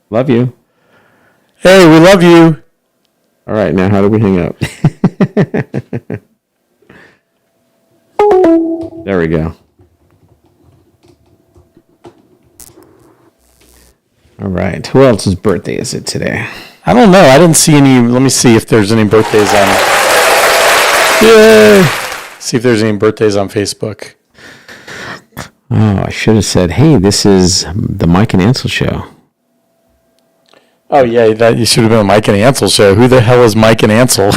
Speaker 1: Love you.
Speaker 2: Hey, we love you.
Speaker 1: All right, now how do we hang up? There we go. All right. Who else's birthday is it today?
Speaker 2: I don't know. I didn't see any. Let me see if there's any birthdays on. Yay! See if there's any birthdays on Facebook.
Speaker 1: Oh, I should have said, hey, this is the Mike and Ansel show.
Speaker 2: Oh, yeah, that you should have been a Mike and Ansel show. Who the hell is Mike and Ansel?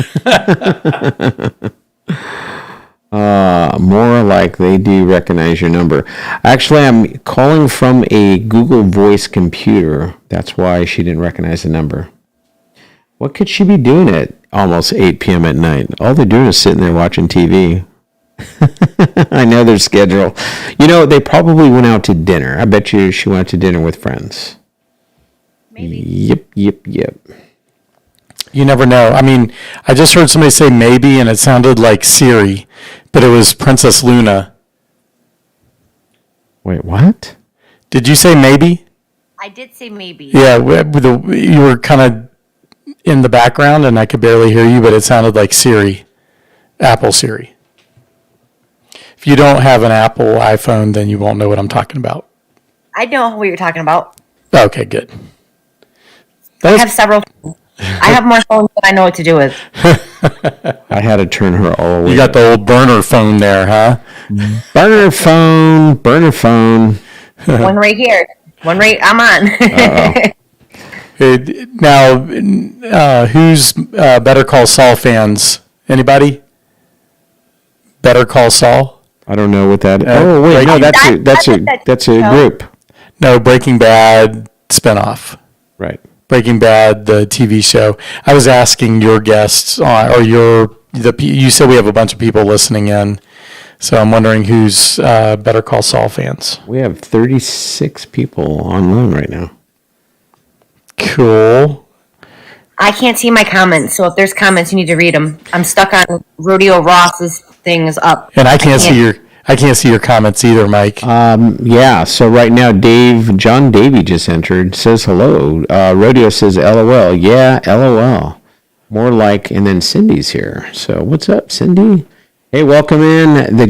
Speaker 1: More like they do recognize your number. Actually, I'm calling from a Google Voice computer. That's why she didn't recognize the number. What could she be doing at almost 8 p.m. at night? All they're doing is sitting there watching TV. I know their schedule. You know, they probably went out to dinner. I bet you she went out to dinner with friends.
Speaker 3: Maybe.
Speaker 1: Yep.
Speaker 2: You never know. I mean, I just heard somebody say maybe, and it sounded like Siri, but it was Princess Luna.
Speaker 1: Wait, what?
Speaker 2: Did you say maybe?
Speaker 3: I did say maybe.
Speaker 2: Yeah, you were kind of in the background, and I could barely hear you, but it sounded like Siri, Apple Siri. If you don't have an Apple iPhone, then you won't know what I'm talking about.
Speaker 3: I know what you're talking about.
Speaker 2: Okay, good.
Speaker 3: I have several. I have more phones than I know what to do with.
Speaker 1: I had to turn her all the way.
Speaker 2: You got the old burner phone there, huh?
Speaker 1: Burner phone.
Speaker 3: One right here. One right. I'm on.
Speaker 2: Now, who's Better Call Saul fans? Anybody? Better Call Saul?
Speaker 1: I don't know what that is. Oh wait, no, that's a group.
Speaker 2: No, Breaking Bad spinoff.
Speaker 1: Right.
Speaker 2: Breaking Bad, the TV show. I was asking your guests, you said we have a bunch of people listening in, so I'm wondering who's Better Call Saul fans.
Speaker 1: We have 36 people online right now.
Speaker 2: Cool.
Speaker 3: I can't see my comments, so if there's comments, you need to read them. I'm stuck on Rodeo Ross's things up.
Speaker 2: And I can't see your comments either, Mike.
Speaker 1: Yeah, so right now, John Davey just entered, says hello. Rodeo says LOL. Yeah, LOL. More like, and then Cindy's here. So what's up, Cindy? Hey, welcome in the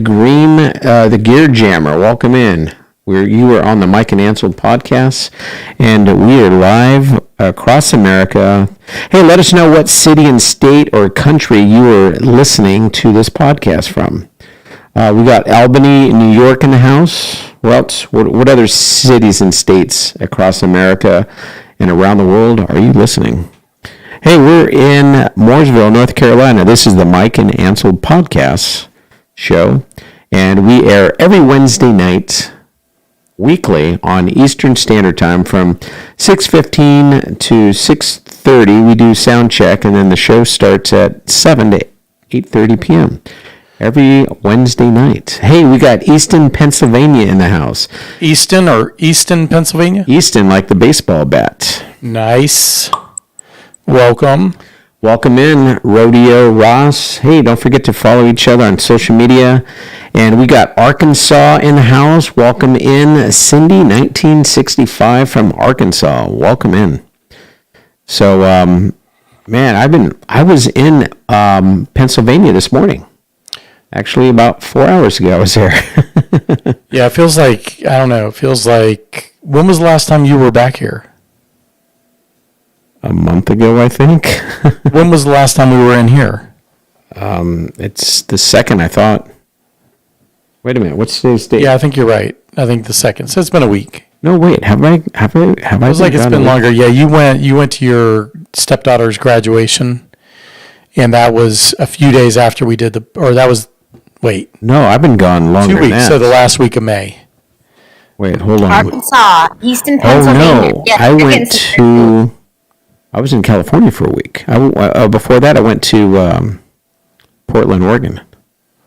Speaker 1: Gear Jammer. Welcome in. You are on the Mike and Ansel podcast, and we are live across America. Hey, let us know what city and state or country you are listening to this podcast from. We got Albany, New York in the house. Where else? What other cities and states across America and around the world are you listening? Hey, we're in Mooresville, North Carolina. This is the Mike and Ansel podcast show, and we air every Wednesday night, weekly on Eastern Standard Time from 6:15 to 6:30. We do sound check, and then the show starts at 7 to 8:30 p.m. every Wednesday night. Hey, we got Easton, Pennsylvania in the house.
Speaker 2: Easton, Pennsylvania?
Speaker 1: Easton, like the baseball bat.
Speaker 2: Nice. Welcome.
Speaker 1: Welcome in, Rodeo Ross. Hey, don't forget to follow each other on social media. And we got Arkansas in the house. Welcome in, Cindy, 1965 from Arkansas. Welcome in. So, man, I was in Pennsylvania this morning. Actually, about 4 hours ago, I was there.
Speaker 2: Yeah, it feels like, I don't know, when was the last time you were back here?
Speaker 1: A month ago, I think.
Speaker 2: When was the last time we were in here?
Speaker 1: It's the second, I thought. Wait a minute, what's today's date?
Speaker 2: Yeah, I think you're right. I think the second. So it's been a week.
Speaker 1: No, wait, have I?
Speaker 2: It feels like it's been longer. Yeah, you went to your stepdaughter's graduation, and that was a few days after we did
Speaker 1: No, I've been gone longer
Speaker 2: 2 weeks,
Speaker 1: than that.
Speaker 2: so the last week of May.
Speaker 1: Wait, hold on.
Speaker 3: Arkansas, Easton,
Speaker 1: Oh,
Speaker 3: Pennsylvania.
Speaker 1: no,
Speaker 3: Yes,
Speaker 1: I
Speaker 3: you're
Speaker 1: went
Speaker 3: getting some-
Speaker 1: I was in California for a week. Before that, I went to Portland, Oregon.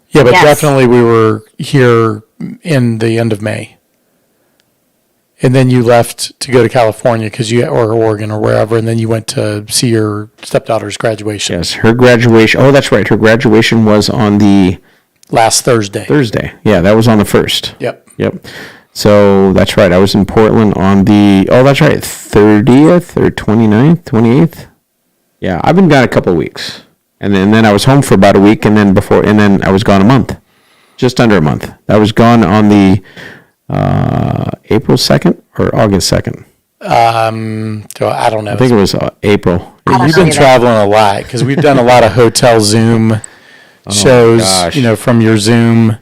Speaker 2: Yeah, but
Speaker 3: Yes.
Speaker 2: definitely we were here in the end of May. And then you left to go to California or Oregon or wherever, and then you went to see your stepdaughter's graduation.
Speaker 1: Yes, her graduation. Oh, that's right. Her graduation was on the
Speaker 2: Last Thursday.
Speaker 1: Thursday. Yeah, that was on the 1st.
Speaker 2: Yep.
Speaker 1: So that's right. I was in Portland on the, 30th or 29th, 28th. Yeah, I've been gone a couple of weeks. And then I was home for about a week, and then I was gone a month. Just under a month. I was gone on the April 2nd or August 2nd.
Speaker 2: So I don't know.
Speaker 1: I think it was April.
Speaker 2: You've been traveling a lot because we've done a lot of hotel Zoom shows,
Speaker 1: gosh.
Speaker 2: from your Zoom.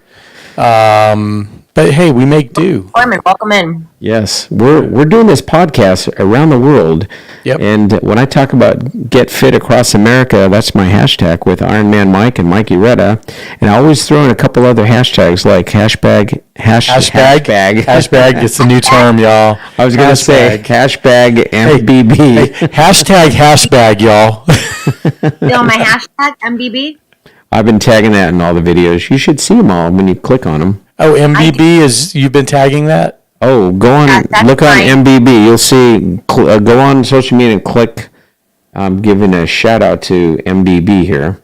Speaker 2: But hey, we make do.
Speaker 3: Foreman, welcome in.
Speaker 1: Yes, we're doing this podcast around the world.
Speaker 2: Yep.
Speaker 1: And when I talk about get fit across America, that's my hashtag with Iron Man Mike and Mike Urueta. And I always throw in a couple other hashtags like hashtag.
Speaker 2: Hashtag. It's a new term, y'all.
Speaker 1: I was going to say hashtag MBB.
Speaker 2: Hashtag, y'all.
Speaker 3: Still my hashtag, MBB.
Speaker 1: I've been tagging that in all the videos. You should see them all when you click on them.
Speaker 2: Oh, MBB you've been tagging that?
Speaker 1: Oh, go on,
Speaker 3: That's
Speaker 1: look on
Speaker 3: fine.
Speaker 1: MBB. You'll see, go on social media and click. I'm giving a shout out to MBB here.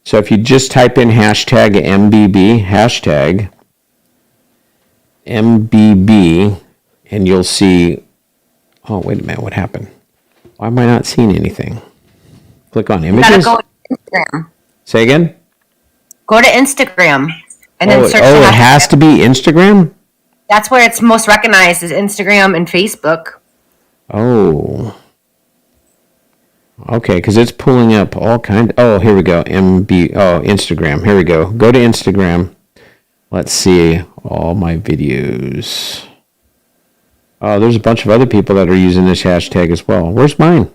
Speaker 1: So if you just type in hashtag MBB, and you'll see, oh, wait a minute, what happened? Why am I not seeing anything? Click on
Speaker 3: You gotta
Speaker 1: images.
Speaker 3: go to Instagram.
Speaker 1: Say again?
Speaker 3: Go to Instagram and then search the
Speaker 1: it
Speaker 3: hashtag.
Speaker 1: has to be Instagram?
Speaker 3: That's where it's most recognized is Instagram and Facebook.
Speaker 1: Oh. Okay, because it's pulling up all kind. Oh, here we go. Instagram. Here we go. Go to Instagram. Let's see all my videos. Oh, there's a bunch of other people that are using this hashtag as well. Where's mine?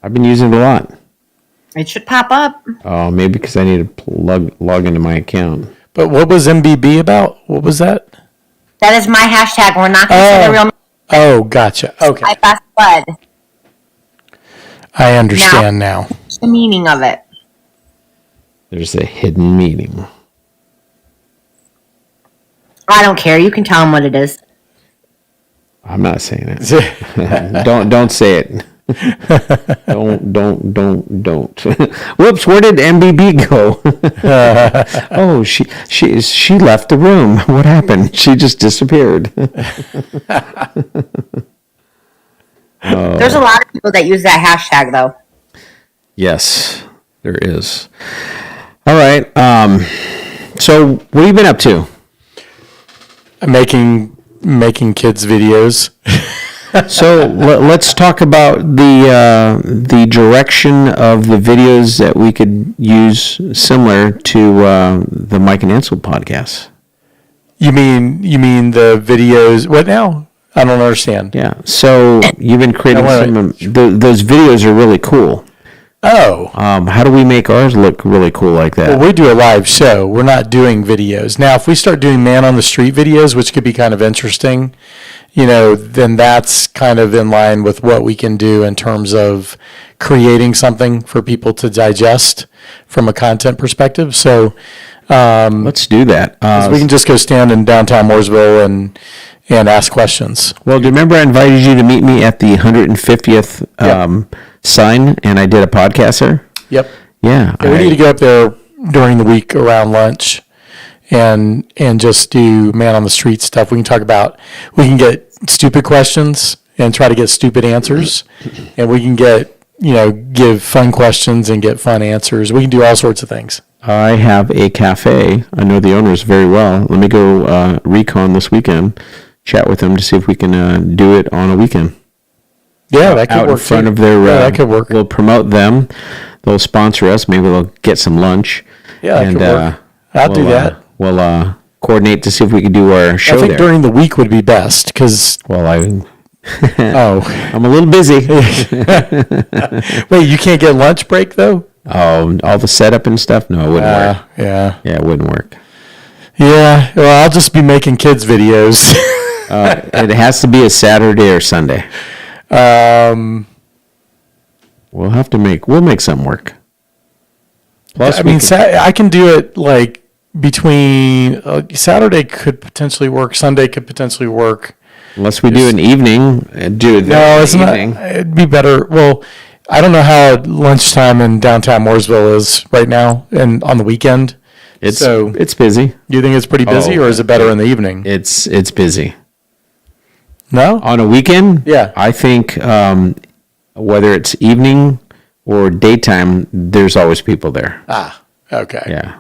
Speaker 1: I've been using it a lot.
Speaker 3: It should pop up.
Speaker 1: Oh, maybe because I need to log into my account.
Speaker 2: But what was MBB about? What was that?
Speaker 3: That is my hashtag. We're not going to say the real name.
Speaker 2: Oh, gotcha. Okay.
Speaker 3: I fast blood.
Speaker 2: I understand now.
Speaker 3: The meaning of it.
Speaker 1: There's a hidden meaning.
Speaker 3: I don't care. You can tell them what it is.
Speaker 1: I'm not saying it. Don't say it. Don't. Whoops, where did MBB go? Oh, she left the room. What happened? She just disappeared.
Speaker 3: There's a lot of people that use that hashtag, though.
Speaker 1: Yes, there is. All right. So what have you been up to?
Speaker 2: Making kids videos.
Speaker 1: So let's talk about the direction of the videos that we could use similar to the Mike and Ansel podcast.
Speaker 2: You mean the videos? What now? I don't understand.
Speaker 1: Yeah. So you've been creating those videos are really cool.
Speaker 2: Oh.
Speaker 1: How do we make ours look really cool like that?
Speaker 2: Well, we do a live show. We're not doing videos. Now, if we start doing man on the street videos, which could be kind of interesting, then that's kind of in line with what we can do in terms of creating something for people to digest from a content perspective. So
Speaker 1: Let's do that.
Speaker 2: We can just go stand in downtown Mooresville and ask questions.
Speaker 1: Well, do you remember I invited you to meet me at the 150th sign, and I did a podcast there?
Speaker 2: Yep.
Speaker 1: Yeah.
Speaker 2: We need to go up there during the week around lunch and just do man on the street stuff. We can get stupid questions and try to get stupid answers, and we can give fun questions and get fun answers. We can do all sorts of things.
Speaker 1: I have a cafe. I know the owners very well. Let me go recon this weekend, chat with them to see if we can do it on a weekend.
Speaker 2: Yeah, that could
Speaker 1: out
Speaker 2: work.
Speaker 1: in front
Speaker 2: too.
Speaker 1: of their.
Speaker 2: That could work.
Speaker 1: We'll promote them. They'll sponsor us. Maybe we'll get some lunch.
Speaker 2: Yeah, that could work. I'll do that.
Speaker 1: We'll coordinate to see if we can do our show
Speaker 2: I think
Speaker 1: there.
Speaker 2: during the week would be best because.
Speaker 1: Well, I'm a little busy.
Speaker 2: Wait, you can't get lunch break though?
Speaker 1: Oh, all the setup and stuff? No, it wouldn't work.
Speaker 2: Yeah,
Speaker 1: it wouldn't work.
Speaker 2: Yeah, well, I'll just be making kids videos.
Speaker 1: It has to be a Saturday or Sunday. We'll make something work. Plus,
Speaker 2: I can do it like between Saturday could potentially work, Sunday could potentially work.
Speaker 1: Unless we do an evening,
Speaker 2: it's evening. Not. It'd be better. Well, I don't know how lunchtime in downtown Mooresville is right now, and on the weekend.
Speaker 1: It's busy.
Speaker 2: Do you think it's pretty busy, or is it better in the evening?
Speaker 1: It's busy.
Speaker 2: No,
Speaker 1: on a weekend.
Speaker 2: Yeah,
Speaker 1: I think whether it's evening or daytime, there's always people there.
Speaker 2: Ah, okay.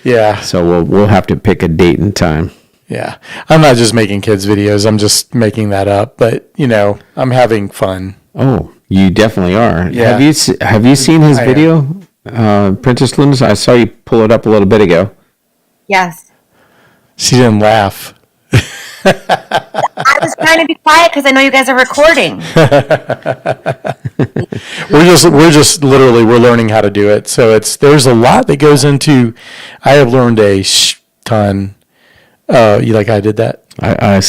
Speaker 1: Yeah. So we'll have to pick a date and time.
Speaker 2: Yeah, I'm not just making kids videos. I'm just making that up. But I'm having fun.
Speaker 1: Oh, you definitely are.
Speaker 2: Yeah.
Speaker 1: Have you seen his video, Princess Linda? I saw you pull it up a little bit ago.
Speaker 3: Yes.
Speaker 2: She didn't laugh.
Speaker 3: I was trying to be quiet because I know you guys are recording.
Speaker 2: We're just literally learning how to do it. So there's a lot that goes into. I have learned a ton. You like I did that?
Speaker 1: I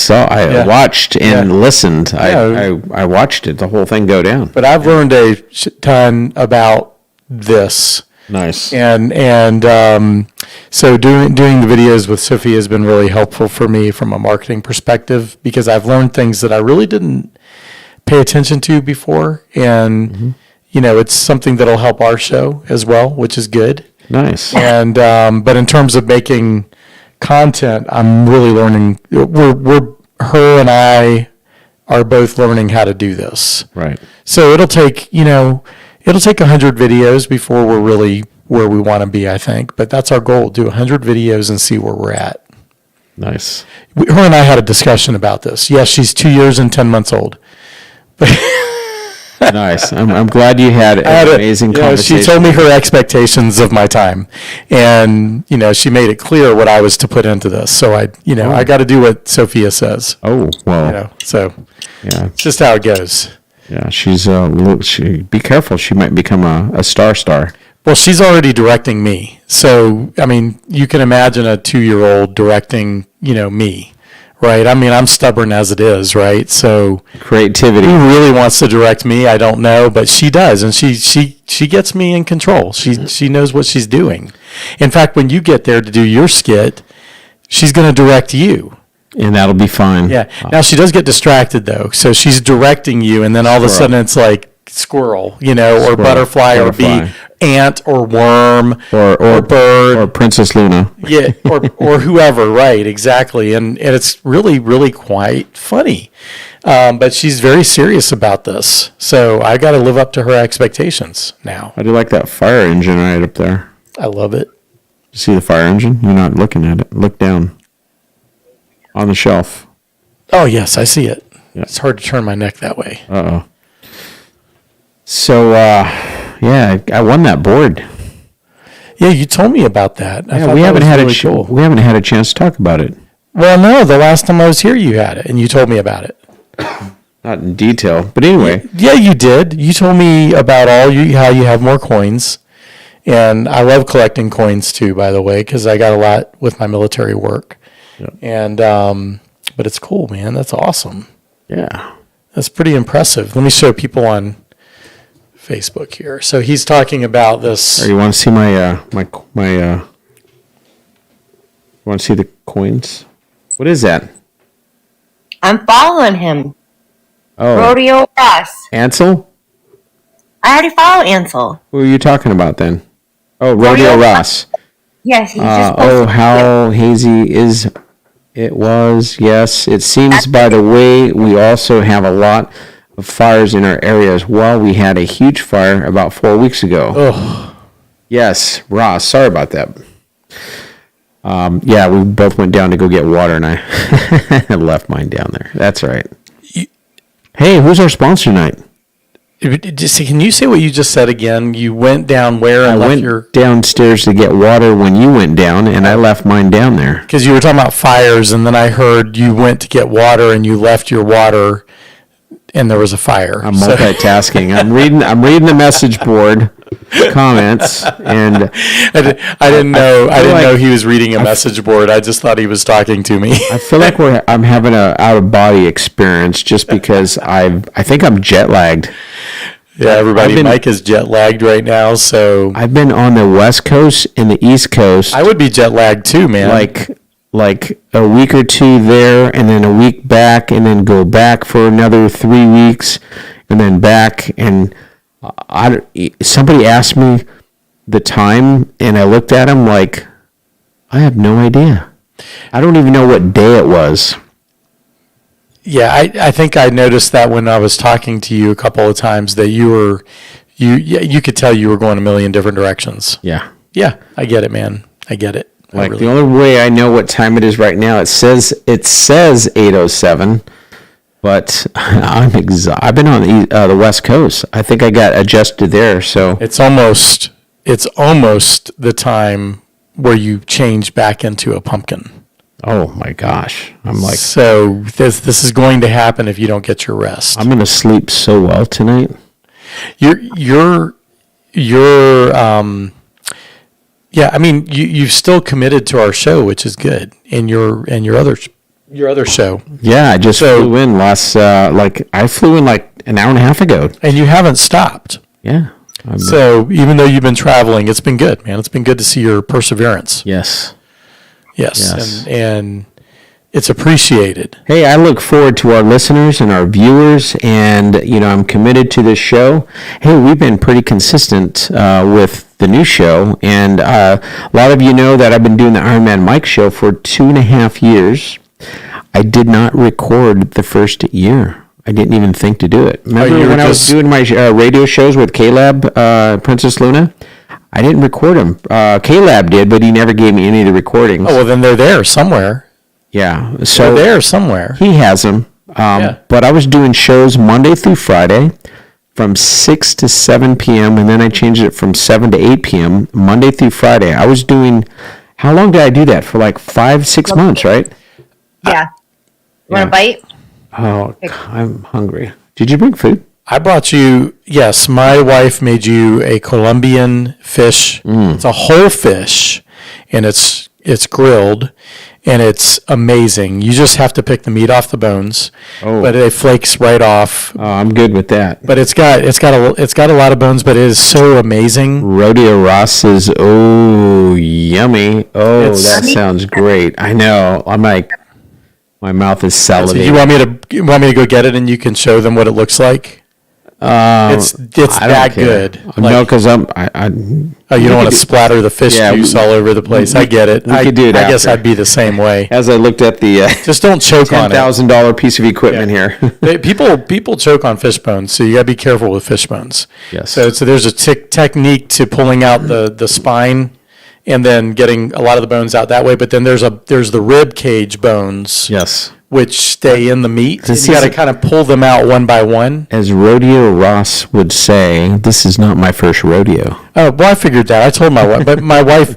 Speaker 1: watched and listened. I watched it, the whole thing go down.
Speaker 2: But I've learned a ton about this.
Speaker 1: Nice.
Speaker 2: And so doing the videos with Sophie has been really helpful for me from a marketing perspective because I've learned things that I really didn't pay attention to before. And, it's something that'll help our show as well, which is good.
Speaker 1: Nice.
Speaker 2: And, but in terms of making content, I'm really learning. Her and I are both learning how to do this.
Speaker 1: Right.
Speaker 2: So it'll take 100 videos before we're really where we want to be, I think. But that's our goal: do 100 videos and see where we're at.
Speaker 1: Nice.
Speaker 2: Her and I had a discussion about this. Yes, she's 2 years and 10 months old.
Speaker 1: Nice. I'm glad you had an amazing conversation.
Speaker 2: She told me her expectations of my time, and she made it clear what I was to put into this. So I got to do what Sophia says.
Speaker 1: Oh well.
Speaker 2: So
Speaker 1: yeah,
Speaker 2: it's just how it goes.
Speaker 1: Yeah, she's be careful. She might become a star.
Speaker 2: Well, she's already directing me. So I mean, you can imagine a 2-year-old directing me. Right. I mean, I'm stubborn as it is, right? So
Speaker 1: creativity.
Speaker 2: Who really wants to direct me? I don't know, but she does, and she gets me in control. She knows what she's doing. In fact, when you get there to do your skit, she's going to direct you,
Speaker 1: and that'll be fine.
Speaker 2: Yeah. Now she does get distracted though, so she's directing you, and then all of a sudden it's like squirrel, or butterfly, or bee, ant, or worm, or bird,
Speaker 1: or Princess Luna.
Speaker 2: Yeah, or whoever, right? Exactly, and it's really, really quite funny. But she's very serious about this, so I got to live up to her expectations now.
Speaker 1: How do you like that fire engine right up there?
Speaker 2: I love it.
Speaker 1: You see the fire engine? You're not looking at it. Look down on the shelf.
Speaker 2: Oh yes, I see it. Yeah. It's hard to turn my neck that way.
Speaker 1: Uh-oh. So, I won that board.
Speaker 2: Yeah, you told me about that.
Speaker 1: Yeah, we haven't had a chance to talk about it.
Speaker 2: Well, no, the last time I was here, you had it, and you told me about it.
Speaker 1: Not in detail, but anyway.
Speaker 2: Yeah, you did. You told me about how you have more coins, and I love collecting coins too, by the way, because I got a lot with my military work. Yep. And but it's cool, man. That's awesome.
Speaker 1: Yeah,
Speaker 2: that's pretty impressive. Let me show people on Facebook here. So he's talking about this.
Speaker 1: Or you want to see my Want to see the coins? What is that?
Speaker 5: I'm following him.
Speaker 1: Oh,
Speaker 5: Rodeo Ross.
Speaker 1: Ansel?
Speaker 5: I already follow Ansel.
Speaker 1: Who are you talking about then? Oh, Rodeo Ross.
Speaker 5: Yes, he's just
Speaker 1: Oh,
Speaker 5: posted.
Speaker 1: how hazy is it was. Yes, it seems by the way we also have a lot of fires in our area as well. We had a huge fire about 4 weeks ago.
Speaker 2: Oh,
Speaker 1: Yes, Ross, sorry about that. Yeah, we both went down to go get water, and I left mine down there. That's right. Hey, who's our sponsor tonight?
Speaker 2: can you say what you just said again? You went down where and
Speaker 1: I
Speaker 2: left
Speaker 1: went
Speaker 2: your...
Speaker 1: downstairs to get water when you went down, and I left mine down there.
Speaker 2: Because you were talking about fires, and then I heard you went to get water, and you left your water, and there was a fire.
Speaker 1: I'm multitasking. I'm reading the message board comments, and
Speaker 2: I didn't know he was reading a message board. I just thought he was talking to me.
Speaker 1: I feel like I'm having an out of body experience just because I think I'm jet lagged.
Speaker 2: Yeah, everybody. Mike is jet lagged right now, so
Speaker 1: I've been on the West Coast and the East Coast.
Speaker 2: I would be jet lagged too, man.
Speaker 1: Like a week or two there, and then a week back, and then go back for another 3 weeks, and then back. And somebody asked me the time, and I looked at him like, I have no idea. I don't even know what day it was.
Speaker 2: Yeah, I think I noticed that when I was talking to you a couple of times that you could tell you were going a million different directions.
Speaker 1: Yeah.
Speaker 2: Yeah, I get it, man. I get it.
Speaker 1: Like the only way I know what time it is right now, it says 8:07, but I've been on the West Coast. I think I got adjusted there, so
Speaker 2: it's almost the time where you change back into a pumpkin.
Speaker 1: Oh my gosh. I'm like,
Speaker 2: so this is going to happen if you don't get your rest.
Speaker 1: I'm going to sleep so well tonight.
Speaker 2: You've still committed to our show, which is good. And your other show.
Speaker 1: Yeah, I just flew in I flew in like an hour and a half ago.
Speaker 2: And you haven't stopped.
Speaker 1: Yeah.
Speaker 2: So even though you've been traveling, it's been good, man. It's been good to see your perseverance.
Speaker 1: Yes.
Speaker 2: And it's appreciated.
Speaker 1: Hey, I look forward to our listeners and our viewers, and I'm committed to this show. Hey, we've been pretty consistent with the new show, and a lot of you know that I've been doing the Iron Man Mike show for 2.5 years. I did not record the first year. I didn't even think to do it. Remember when I was doing my radio shows with Caleb, Princess Luna? I didn't record them. Caleb did, but he never gave me any of the recordings.
Speaker 2: Oh, well, then they're there somewhere.
Speaker 1: Yeah. So
Speaker 2: they're there somewhere.
Speaker 1: He has them. But I was doing shows Monday through Friday from 6 to 7 p.m., and then I changed it from 7 to 8 p.m., Monday through Friday. I was doing, how long did I do that? For like 5-6 months, right?
Speaker 5: Yeah. You want a bite?
Speaker 1: Oh, I'm hungry. Did you bring food?
Speaker 2: I brought you, yes, my wife made you a Colombian fish. It's a whole fish, and it's grilled, and it's amazing. You just have to pick the meat off the bones, but it flakes right off.
Speaker 1: Oh, I'm good with that.
Speaker 2: But it's got a lot of bones, but it is so amazing.
Speaker 1: Rodeo Ross says, "Oh, yummy! Oh, that sounds great." I know. I'm like, my mouth is salivating.
Speaker 2: So you want me to go get it, and you can show them what it looks like? It's that good.
Speaker 1: No, because you
Speaker 2: don't want to splatter the fish juice all over the place. I get it.
Speaker 1: I could do it.
Speaker 2: I guess I'd be the same way.
Speaker 1: As I looked at the
Speaker 2: just don't choke on it.
Speaker 1: $10,000 piece of equipment here.
Speaker 2: People choke on fish bones, so you got to be careful with fish bones.
Speaker 1: Yes.
Speaker 2: So there's a technique to pulling out the spine and then getting a lot of the bones out that way. But then there's the rib cage bones.
Speaker 1: Yes.
Speaker 2: Which stay in the meat. You got to kind of pull them out one by one.
Speaker 1: As Rodeo Ross would say, this is not my first rodeo.
Speaker 2: Oh, well, I figured that. I told my wife. But my wife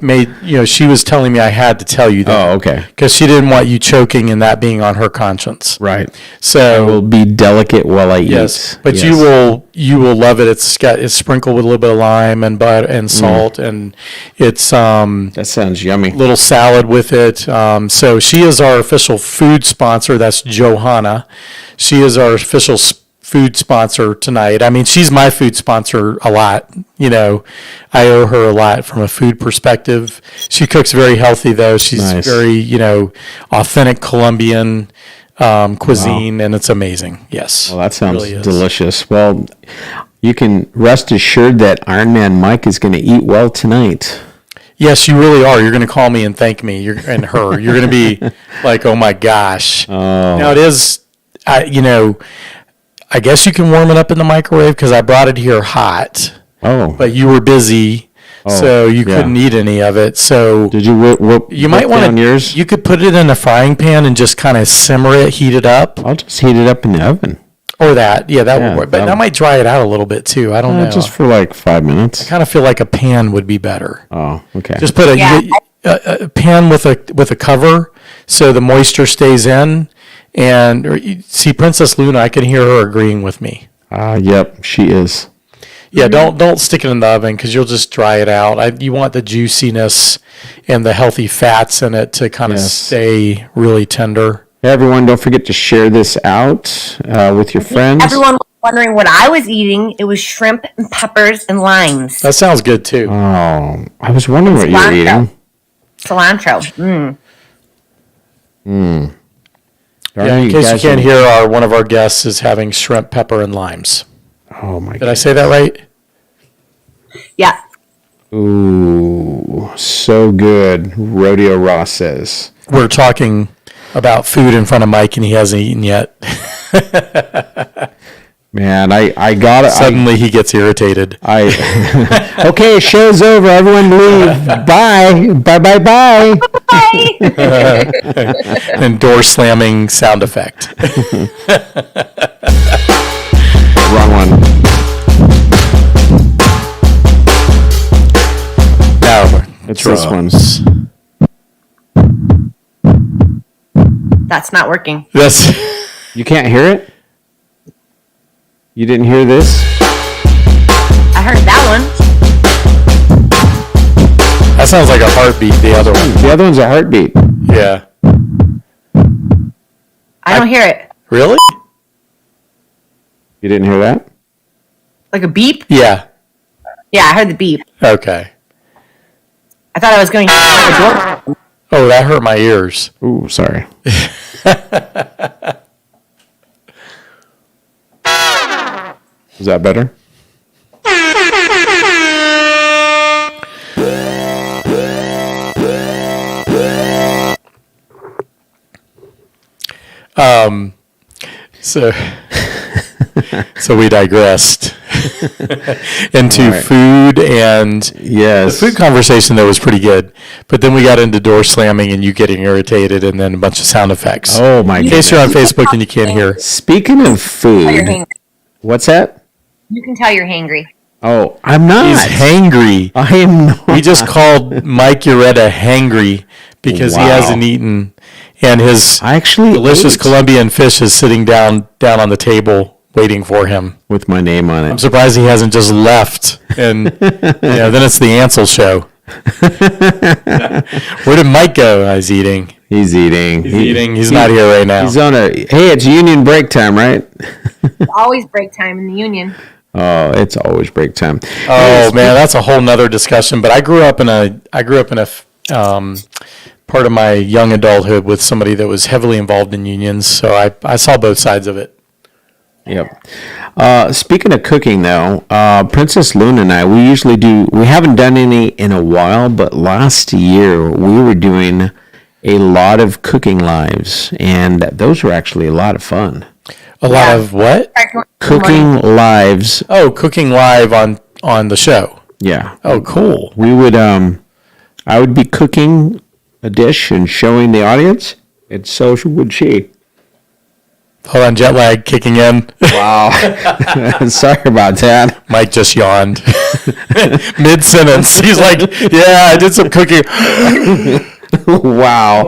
Speaker 2: she was telling me I had to tell you that.
Speaker 1: Oh, okay.
Speaker 2: Because she didn't want you choking and that being on her conscience.
Speaker 1: Right.
Speaker 2: So
Speaker 1: I will be delicate while I eat.
Speaker 2: But you will love it. It's sprinkled with a little bit of lime and butter and salt, and it's
Speaker 1: that sounds yummy.
Speaker 2: Little salad with it. So she is our official food sponsor. That's Johanna. She is our official food sponsor tonight. I mean, she's my food sponsor a lot. You know, I owe her a lot from a food perspective. She cooks very healthy, though. She's
Speaker 1: Nice.
Speaker 2: very, you know, authentic Colombian cuisine, and it's amazing. Yes.
Speaker 1: Well, that sounds
Speaker 2: It really is.
Speaker 1: delicious. Well, you can rest assured that Iron Man Mike is going to eat well tonight.
Speaker 2: Yes, you really are. You're going to call me and thank me. And her. You're going to be like, oh my gosh.
Speaker 1: Oh.
Speaker 2: Now it is, you know, I guess you can warm it up in the microwave because I brought it here hot,
Speaker 1: Oh.
Speaker 2: but you were busy, so you
Speaker 1: yeah.
Speaker 2: couldn't eat any of it. So
Speaker 1: Did you
Speaker 2: you might want
Speaker 1: on
Speaker 2: to.
Speaker 1: yours?
Speaker 2: You could put it in a frying pan and just kind of simmer it, heat it up,
Speaker 1: I'll just heat it up in the oven.
Speaker 2: or that. Yeah, that
Speaker 1: Yeah,
Speaker 2: would work. But
Speaker 1: that-
Speaker 2: that might dry it out a little bit too. I don't know.
Speaker 1: Just for like 5 minutes.
Speaker 2: kind of feel like a pan would be better.
Speaker 1: Oh, okay.
Speaker 2: Just put
Speaker 5: Yeah.
Speaker 2: a pan with a cover so the moisture stays in. And see, Princess Luna, I can hear her agreeing with me.
Speaker 1: Yep, she is.
Speaker 2: Yeah, don't stick it in the oven because you'll just dry it out. You want the juiciness and the healthy fats in it to kind of
Speaker 1: Yes.
Speaker 2: stay really tender.
Speaker 1: Hey, everyone, don't forget to share this out with your friends.
Speaker 5: Everyone was wondering what I was eating. It was shrimp and peppers and limes.
Speaker 2: That sounds good too.
Speaker 1: Oh, I was wondering what you were eating.
Speaker 5: Cilantro.
Speaker 2: Yeah, in case you can't hear, one of our guests is having shrimp, pepper, and limes.
Speaker 1: Oh my
Speaker 2: Did I say that right?
Speaker 5: Yeah.
Speaker 1: Ooh, so good. Rodeo Ross says.
Speaker 2: We're talking about food in front of Mike, and he hasn't eaten yet.
Speaker 1: Man, I got it.
Speaker 2: Suddenly, he gets irritated.
Speaker 1: Okay, show's over. Everyone leave. Bye. Bye.
Speaker 2: And door slamming sound effect.
Speaker 1: Wrong one.
Speaker 2: No,
Speaker 1: It's this one.
Speaker 5: That's not working.
Speaker 2: That's
Speaker 1: You can't hear it? You didn't hear this?
Speaker 5: I heard that one.
Speaker 2: that sounds like a heartbeat. The other one.
Speaker 1: The other one's a heartbeat.
Speaker 2: Yeah.
Speaker 5: I don't hear it.
Speaker 2: Really?
Speaker 1: You didn't hear that?
Speaker 5: Like a beep?
Speaker 2: Yeah.
Speaker 5: Yeah, I heard the beep.
Speaker 2: Okay.
Speaker 5: I thought I was going to the door.
Speaker 2: Oh, that hurt my ears.
Speaker 1: Ooh, sorry. Is that better?
Speaker 2: So, so we digressed into
Speaker 1: Right.
Speaker 2: food, and the
Speaker 1: Yes.
Speaker 2: food conversation though was pretty good. But then we got into door slamming and you getting irritated, and then a bunch of sound effects.
Speaker 1: Oh my
Speaker 2: In case
Speaker 1: goodness.
Speaker 2: you're on Facebook and you can't hear.
Speaker 1: Speaking of
Speaker 5: You're
Speaker 1: food,
Speaker 5: hangry.
Speaker 1: what's that?
Speaker 5: You can tell you're hangry.
Speaker 1: Oh, I'm not.
Speaker 2: He's hangry.
Speaker 1: I am not.
Speaker 2: We just called Mike Urueta hangry because he
Speaker 1: Wow.
Speaker 2: hasn't eaten, and his
Speaker 1: I actually
Speaker 2: delicious
Speaker 1: ate
Speaker 2: Colombian fish is sitting down on the table waiting for him.
Speaker 1: with my name on
Speaker 2: I'm
Speaker 1: it.
Speaker 2: surprised he hasn't just left, and then it's the Ansel show. Where did Mike go? He's eating.
Speaker 1: He's eating.
Speaker 2: He's eating. He's not here right now.
Speaker 1: He's on a. Hey, it's union break time, right?
Speaker 5: It's always break time in the union.
Speaker 1: Oh, it's always break time.
Speaker 2: Oh man, that's a whole nother discussion. But I grew up in a part of my young adulthood with somebody that was heavily involved in unions, so I saw both sides of it.
Speaker 1: Yep. Speaking of cooking, though, Princess Luna and I, we haven't done any in a while, but last year we were doing a lot of cooking lives, and those were actually a lot of fun.
Speaker 2: A lot of what?
Speaker 1: Cooking lives.
Speaker 2: Oh, cooking live on the show.
Speaker 1: Yeah.
Speaker 2: Oh, cool.
Speaker 1: We would, I would be cooking a dish and showing the audience, and so would she.
Speaker 2: Hold on, jet lag kicking in.
Speaker 1: Wow. Sorry about that.
Speaker 2: Mike just yawned mid sentence. He's like, "Yeah, I did some cooking."
Speaker 1: Wow.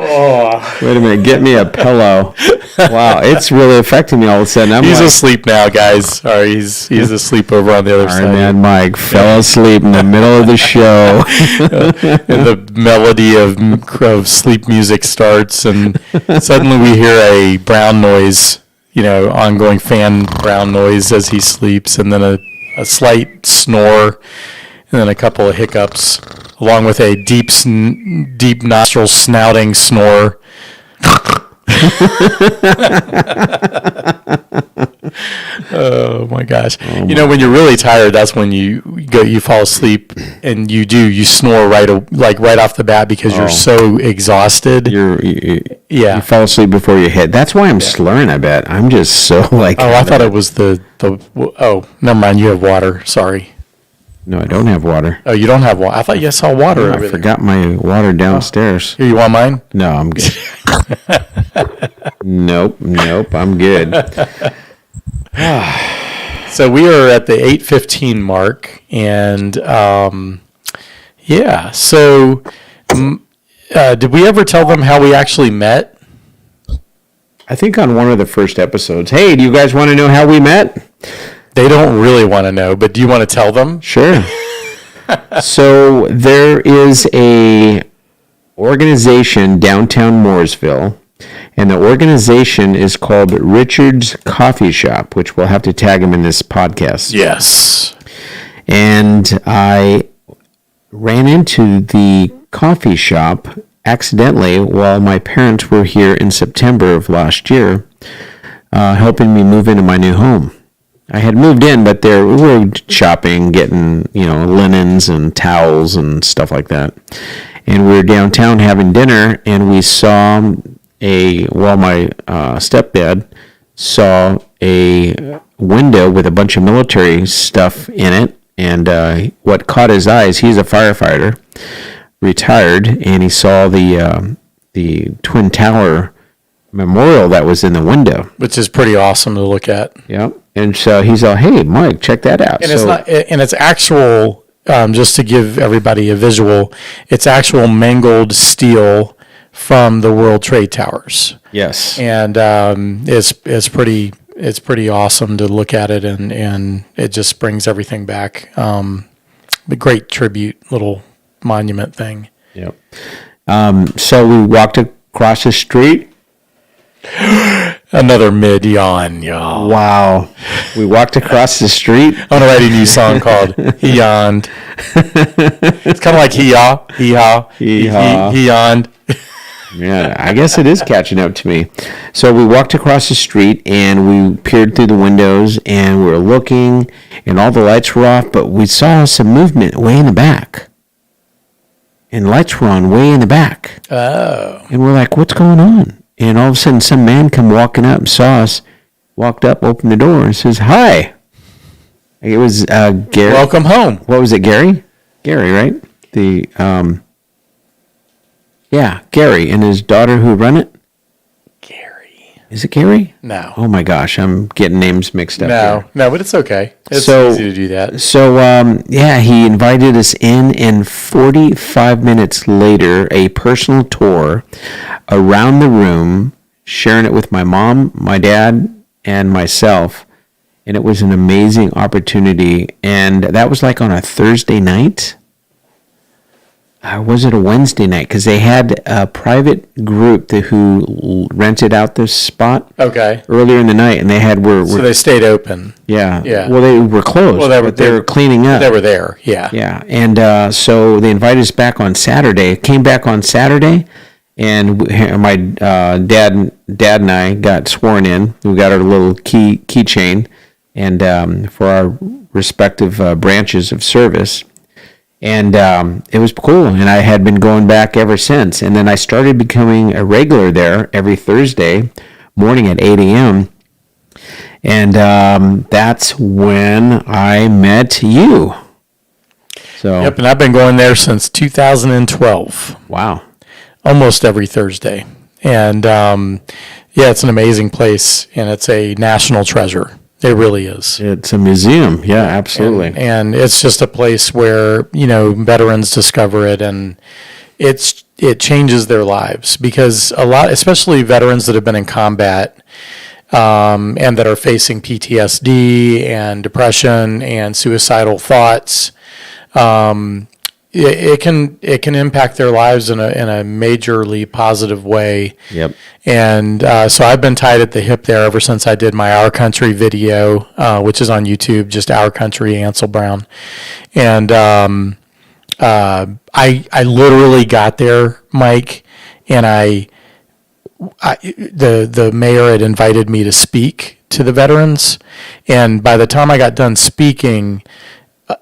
Speaker 1: Wait a minute. Get me a pillow. Wow. It's really affecting me all of a sudden.
Speaker 2: He's
Speaker 1: like,
Speaker 2: asleep now, guys. Or he's asleep over on the other
Speaker 1: Iron
Speaker 2: side.
Speaker 1: Man Mike fell asleep in the middle of the show.
Speaker 2: And the melody of sleep music starts, and suddenly we hear a brown noise, ongoing fan ground noise as he sleeps, and then a slight snore, and then a couple of hiccups, along with a deep nostril snouting snore. Oh my gosh! When you're really tired, that's when you fall asleep, and you snore right off the bat because you're so exhausted.
Speaker 1: You fall asleep before you hit. That's why I'm slurring. I bet I'm just so like.
Speaker 2: Oh, I thought it was the. Oh, never mind. You have water. Sorry.
Speaker 1: No, I don't have water.
Speaker 2: Oh, you don't have water. I thought you saw water.
Speaker 1: I forgot my water downstairs.
Speaker 2: Here, you want mine?
Speaker 1: No, I'm good. Nope, I'm good.
Speaker 2: So we are at the 8:15 mark, and So, did we ever tell them how we actually met?
Speaker 1: I think on one of the first episodes. Hey, do you guys want to know how we met?
Speaker 2: They don't really want to know, but do you want to tell them?
Speaker 1: Sure. So there is a organization downtown Mooresville, and the organization is called Richard's Coffee Shop, which we'll have to tag him in this podcast.
Speaker 2: Yes.
Speaker 1: And I ran into the coffee shop accidentally while my parents were here in September of last year, helping me move into my new home. I had moved in, but we were shopping, getting, linens and towels and stuff like that. And we were downtown having dinner, and we saw my stepdad saw a window with a bunch of military stuff in it. And what caught his eyes, he's a firefighter, retired, and he saw the Twin Tower memorial that was in the window.
Speaker 2: Which is pretty awesome to look at.
Speaker 1: Yep. And so he's all, hey, Mike, check that out.
Speaker 2: And it's actual, just to give everybody a visual, it's actual mangled steel from the World Trade Towers.
Speaker 1: Yes.
Speaker 2: And it's pretty awesome to look at it, and it just brings everything back. A great tribute, little monument thing.
Speaker 1: Yep. So we walked across the street.
Speaker 2: Another mid yawn, y'all.
Speaker 1: Wow. We walked across the street.
Speaker 2: I'm gonna write a new song called He Yawned. It's kind of like he yawned.
Speaker 1: Yeah, I guess it is catching up to me. So we walked across the street, and we peered through the windows, and we were looking, and all the lights were off, but we saw some movement way in the back. And lights were on way in the back.
Speaker 2: Oh.
Speaker 1: And we're like, what's going on? And all of a sudden, some man come walking up, saw us, walked up, opened the door, and says, hi. It was Gary.
Speaker 2: Welcome home.
Speaker 1: What was it, Gary? Gary, right? Gary and his daughter who run it.
Speaker 2: Gary.
Speaker 1: Is it Gary?
Speaker 2: No.
Speaker 1: Oh my gosh, I'm getting names mixed up.
Speaker 2: No, but it's okay. It's easy to do that.
Speaker 1: So, he invited us in, and 45 minutes later, a personal tour around the room, sharing it with my mom, my dad, and myself. And it was an amazing opportunity. And that was like on a Thursday night. Or was it a Wednesday night? Because they had a private group who rented out this spot.
Speaker 2: Okay.
Speaker 1: Earlier in the night, and they had
Speaker 2: so they stayed open.
Speaker 1: Yeah.
Speaker 2: Yeah.
Speaker 1: Well, they were closed. Well, they were cleaning up.
Speaker 2: They were there. Yeah.
Speaker 1: Yeah, and so they invited us back on Saturday. Came back on Saturday, and my dad and I got sworn in. We got our little keychain, and for our respective branches of service. And it was cool, and I had been going back ever since. And then I started becoming a regular there every Thursday morning at 8 a.m., and that's when I met you. So,
Speaker 2: yep, and I've been going there since 2012.
Speaker 1: Wow.
Speaker 2: Almost every Thursday. And, it's an amazing place, and it's a national treasure. It really is.
Speaker 1: It's a museum. Yeah, absolutely.
Speaker 2: And it's just a place where, veterans discover it, and it changes their lives, because a lot, especially veterans that have been in combat, and that are facing PTSD and depression and suicidal thoughts, it can impact their lives in a majorly positive way.
Speaker 1: Yep.
Speaker 2: And so I've been tied at the hip there ever since I did my Our Country video, which is on YouTube, just Our Country Ansel Brown. And I literally got there, Mike, and the mayor had invited me to speak to the veterans, and by the time I got done speaking,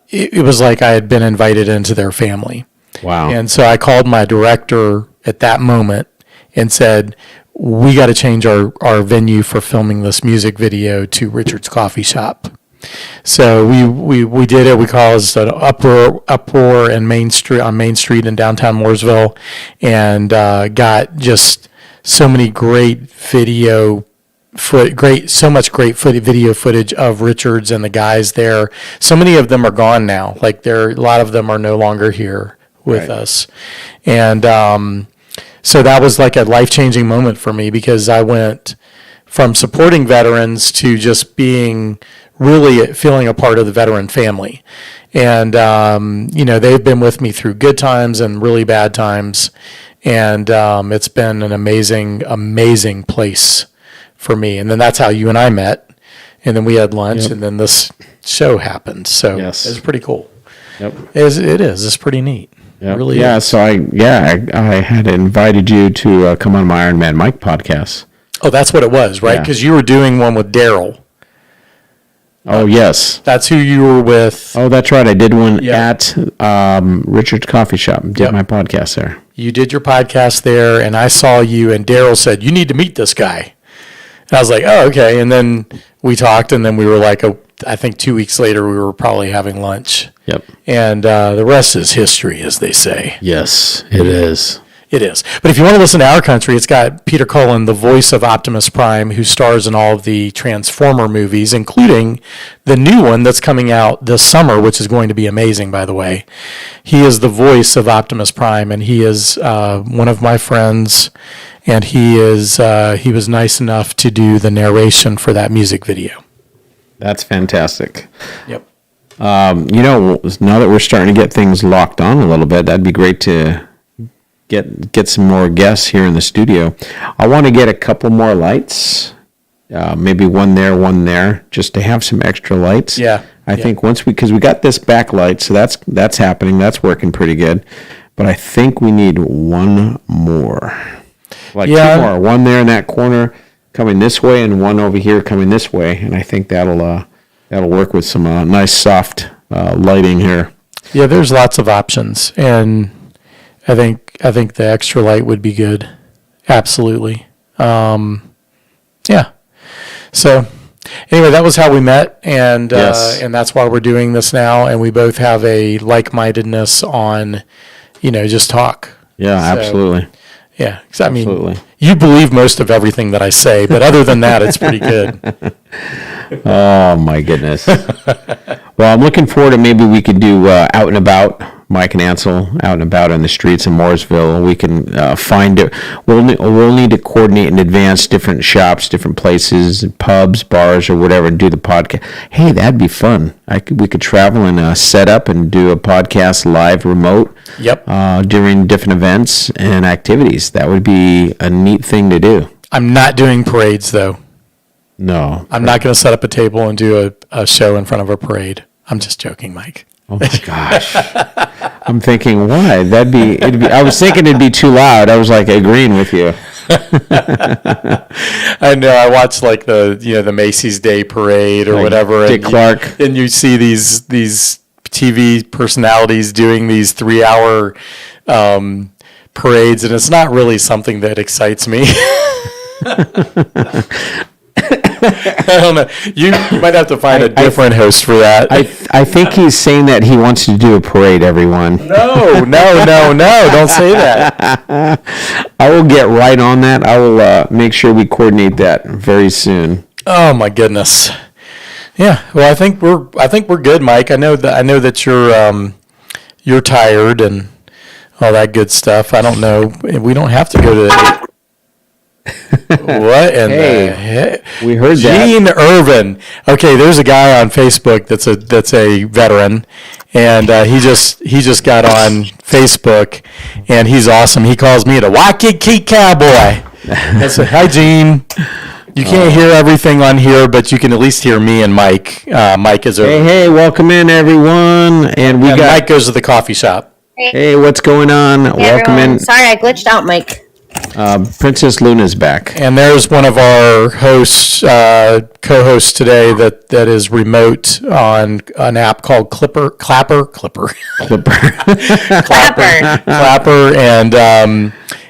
Speaker 2: it was like I had been invited into their family.
Speaker 1: Wow.
Speaker 2: And so I called my director at that moment and said, we got to change our venue for filming this music video to Richard's Coffee Shop. So we did it. We caused an uproar in Main Street in downtown Mooresville, and got just so many great video footage of Richards and the guys there. So many of them are gone now. Like a lot of them are no longer here with us, and so that was like a life-changing moment for me, because I went from supporting veterans to just being really feeling a part of the veteran family. And, they've been with me through good times and really bad times. And it's been an amazing, amazing place for me. And then that's how you and I met. And then we had lunch, and then this show happened. So it's pretty cool.
Speaker 1: Yep.
Speaker 2: It is. It's pretty neat.
Speaker 1: Yep.
Speaker 2: It really is.
Speaker 1: So I had invited you to come on my Iron Man Mike podcast.
Speaker 2: Oh, that's what it was, right? Because you were doing one with Daryl.
Speaker 1: Oh, yes.
Speaker 2: That's who you were with.
Speaker 1: Oh, that's right. I did one at Richard's Coffee Shop. Did my podcast there.
Speaker 2: You did your podcast there, and I saw you, and Daryl said, you need to meet this guy. And I was like, oh, okay. And then we talked, and then we were like, I think 2 weeks later, we were probably having lunch.
Speaker 1: Yep.
Speaker 2: And the rest is history, as they say.
Speaker 1: Yes, it is.
Speaker 2: It is. But if you want to listen to Our Country, it's got Peter Cullen, the voice of Optimus Prime, who stars in all of the Transformer movies, including the new one that's coming out this summer, which is going to be amazing, by the way. He is the voice of Optimus Prime, and he is one of my friends, and he was nice enough to do the narration for that music video.
Speaker 1: That's fantastic.
Speaker 2: Yep.
Speaker 1: Now that we're starting to get things locked on a little bit, that'd be great to get some more guests here in the studio. I want to get a couple more lights, maybe one there, just to have some extra lights.
Speaker 2: Yeah.
Speaker 1: I think because we got this backlight, so that's happening. That's working pretty good. But I think we need one more, two more. One there in that corner coming this way, and one over here coming this way. And I think that'll work with some nice soft lighting here.
Speaker 2: Yeah, there's lots of options, and I think the extra light would be good. Absolutely. Yeah. So anyway, that was how we met, and and that's why we're doing this now. And we both have a like-mindedness on, just talk.
Speaker 1: Yeah, so, absolutely.
Speaker 2: Yeah, because I mean, you believe most of everything that I say, but other than that, it's pretty good.
Speaker 1: Oh my goodness. Well, I'm looking forward to maybe we could do out and about. Mike and Ansel out and about on the streets in Mooresville. We can find it. We'll need to coordinate in advance different shops, different places, pubs, bars, or whatever, and do the podcast. Hey, that'd be fun. We could travel and set up and do a podcast live remote.
Speaker 2: Yep.
Speaker 1: During different events and activities. That would be a neat thing to do. I'm
Speaker 2: not doing parades, though.
Speaker 1: No.
Speaker 2: I'm not going to set up a table and do a show in front of a parade. I'm just joking, Mike.
Speaker 1: Oh my gosh. I'm thinking, why? I was thinking it'd be too loud. I was like agreeing with you.
Speaker 2: I know. I watched like the Macy's Day Parade or whatever.
Speaker 1: Dick Clark.
Speaker 2: And you see these TV personalities doing these 3-hour parades, and it's not really something that excites me. I don't know. You might have to find a different host for that.
Speaker 1: I think he's saying that he wants to do a parade, everyone.
Speaker 2: No. Don't say that.
Speaker 1: I will get right on that. I will make sure we coordinate that very soon.
Speaker 2: Oh my goodness. Yeah. Well, I think we're good, Mike. I know that you're tired and all that good stuff. I don't know. We don't have to go to What in
Speaker 1: Hey,
Speaker 2: the heck?
Speaker 1: we heard that.
Speaker 2: Gene Irvin. Okay, there's a guy on Facebook that's a veteran, and he just got on Facebook, and he's awesome. He calls me the Waikiki Cowboy. I said, "Hi, Gene. You can't hear everything on here, but you can at least hear me and Mike. Mike is
Speaker 1: Hey, welcome in, everyone. And
Speaker 2: Mike goes to the coffee shop.
Speaker 1: Hey, what's going on? Welcome in.
Speaker 5: Sorry, I glitched out, Mike.
Speaker 1: Princess Luna's back.
Speaker 2: And there's one of our hosts, co-hosts today that is remote on an app called Clapper,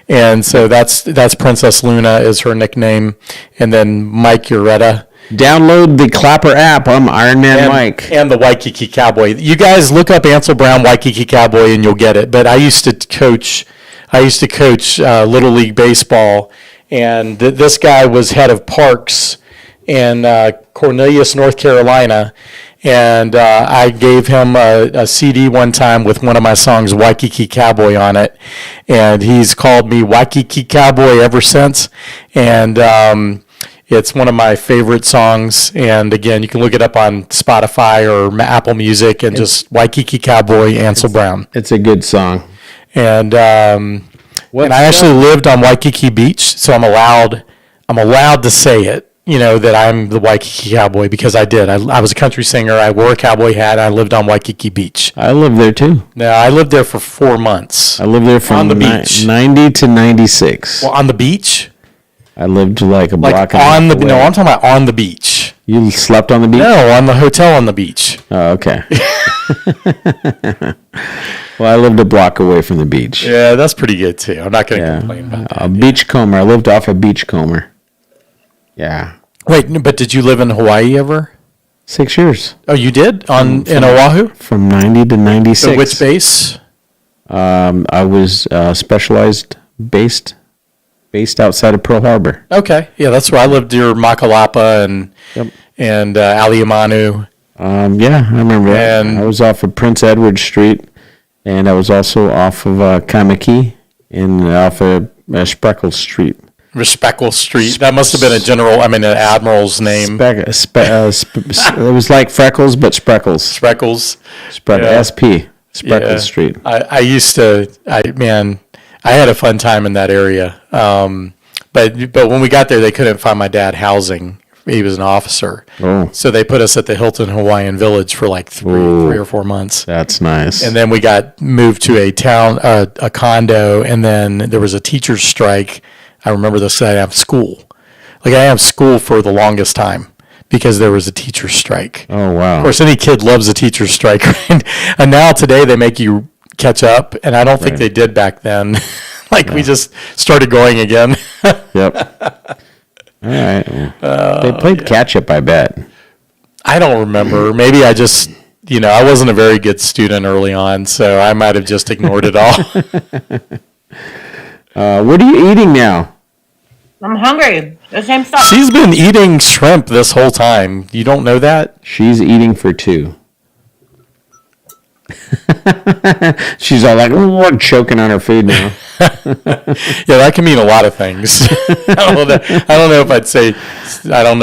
Speaker 2: and so that's Princess Luna is her nickname, and then Mike Urueta.
Speaker 1: Download the Clapper app. I'm Iron Man Mike.
Speaker 2: And the Waikiki Cowboy. You guys look up Ansel Brown Waikiki Cowboy and you'll get it. But I used to coach Little League Baseball, and this guy was head of parks in Cornelius, North Carolina. And I gave him a CD one time with one of my songs, Waikiki Cowboy, on it. And he's called me Waikiki Cowboy ever since. And it's one of my favorite songs. And again, you can look it up on Spotify or Apple Music and just Waikiki Cowboy, Ansel Brown.
Speaker 1: It's a good song.
Speaker 2: And I actually lived on Waikiki Beach, so I'm allowed to say it. That I'm the Waikiki Cowboy because I did. I was a country singer. I wore a cowboy hat. And I lived on Waikiki Beach.
Speaker 1: I lived there too.
Speaker 2: Now, I lived there for 4 months.
Speaker 1: I lived there from
Speaker 2: on the beach.
Speaker 1: 90 to 96.
Speaker 2: Well, on the beach?
Speaker 1: I lived like a block
Speaker 2: on the
Speaker 1: away.
Speaker 2: No, I'm talking about on the beach.
Speaker 1: You slept on the beach?
Speaker 2: No, on the hotel on the beach.
Speaker 1: Oh, okay. Well, I lived a block away from the beach.
Speaker 2: Yeah, that's pretty good too. I'm not going to complain about that.
Speaker 1: Beachcomber. I lived off a Beachcomber. Yeah.
Speaker 2: Wait, but did you live in Hawaii ever?
Speaker 1: 6 years.
Speaker 2: Oh, you did? In Oahu?
Speaker 1: From 90 to 96.
Speaker 2: So which base?
Speaker 1: I was specialized based outside of Pearl Harbor.
Speaker 2: Okay. Yeah, that's where I lived near Makalapa and Aliamanu.
Speaker 1: Yeah, I remember that.
Speaker 2: And
Speaker 1: I was off of Prince Edward Street, and I was also off of Kamaki and off of Spreckles Street.
Speaker 2: Speckle Street. That must have been an admiral's name.
Speaker 1: It was like Freckles, but Spreckles.
Speaker 2: Speckles.
Speaker 1: SP. Spreckles Street.
Speaker 2: I had a fun time in that area. But when we got there, they couldn't find my dad housing. He was an officer.
Speaker 1: Oh.
Speaker 2: So they put us at the Hilton Hawaiian Village for like three or 4 months.
Speaker 1: That's nice.
Speaker 2: And then we got moved to a condo, and then there was a teacher's strike. I remember this. I have school. I have school for the longest time because there was a teacher's strike.
Speaker 1: Oh, wow.
Speaker 2: Of course, any kid loves a teacher's strike, right? And now today they make you catch up, and I don't think they did back then. We just started going again.
Speaker 1: Yep. All right. They played catch up, I bet.
Speaker 2: I don't remember. Maybe I just, I wasn't a very good student early on, so I might have just ignored it all.
Speaker 1: What are you eating now?
Speaker 5: I'm hungry. The same stuff.
Speaker 2: She's been eating shrimp this whole time. You don't know that?
Speaker 1: She's eating for two. She's all like, we're choking on her food now.
Speaker 2: Yeah, that can mean a lot of things. I don't know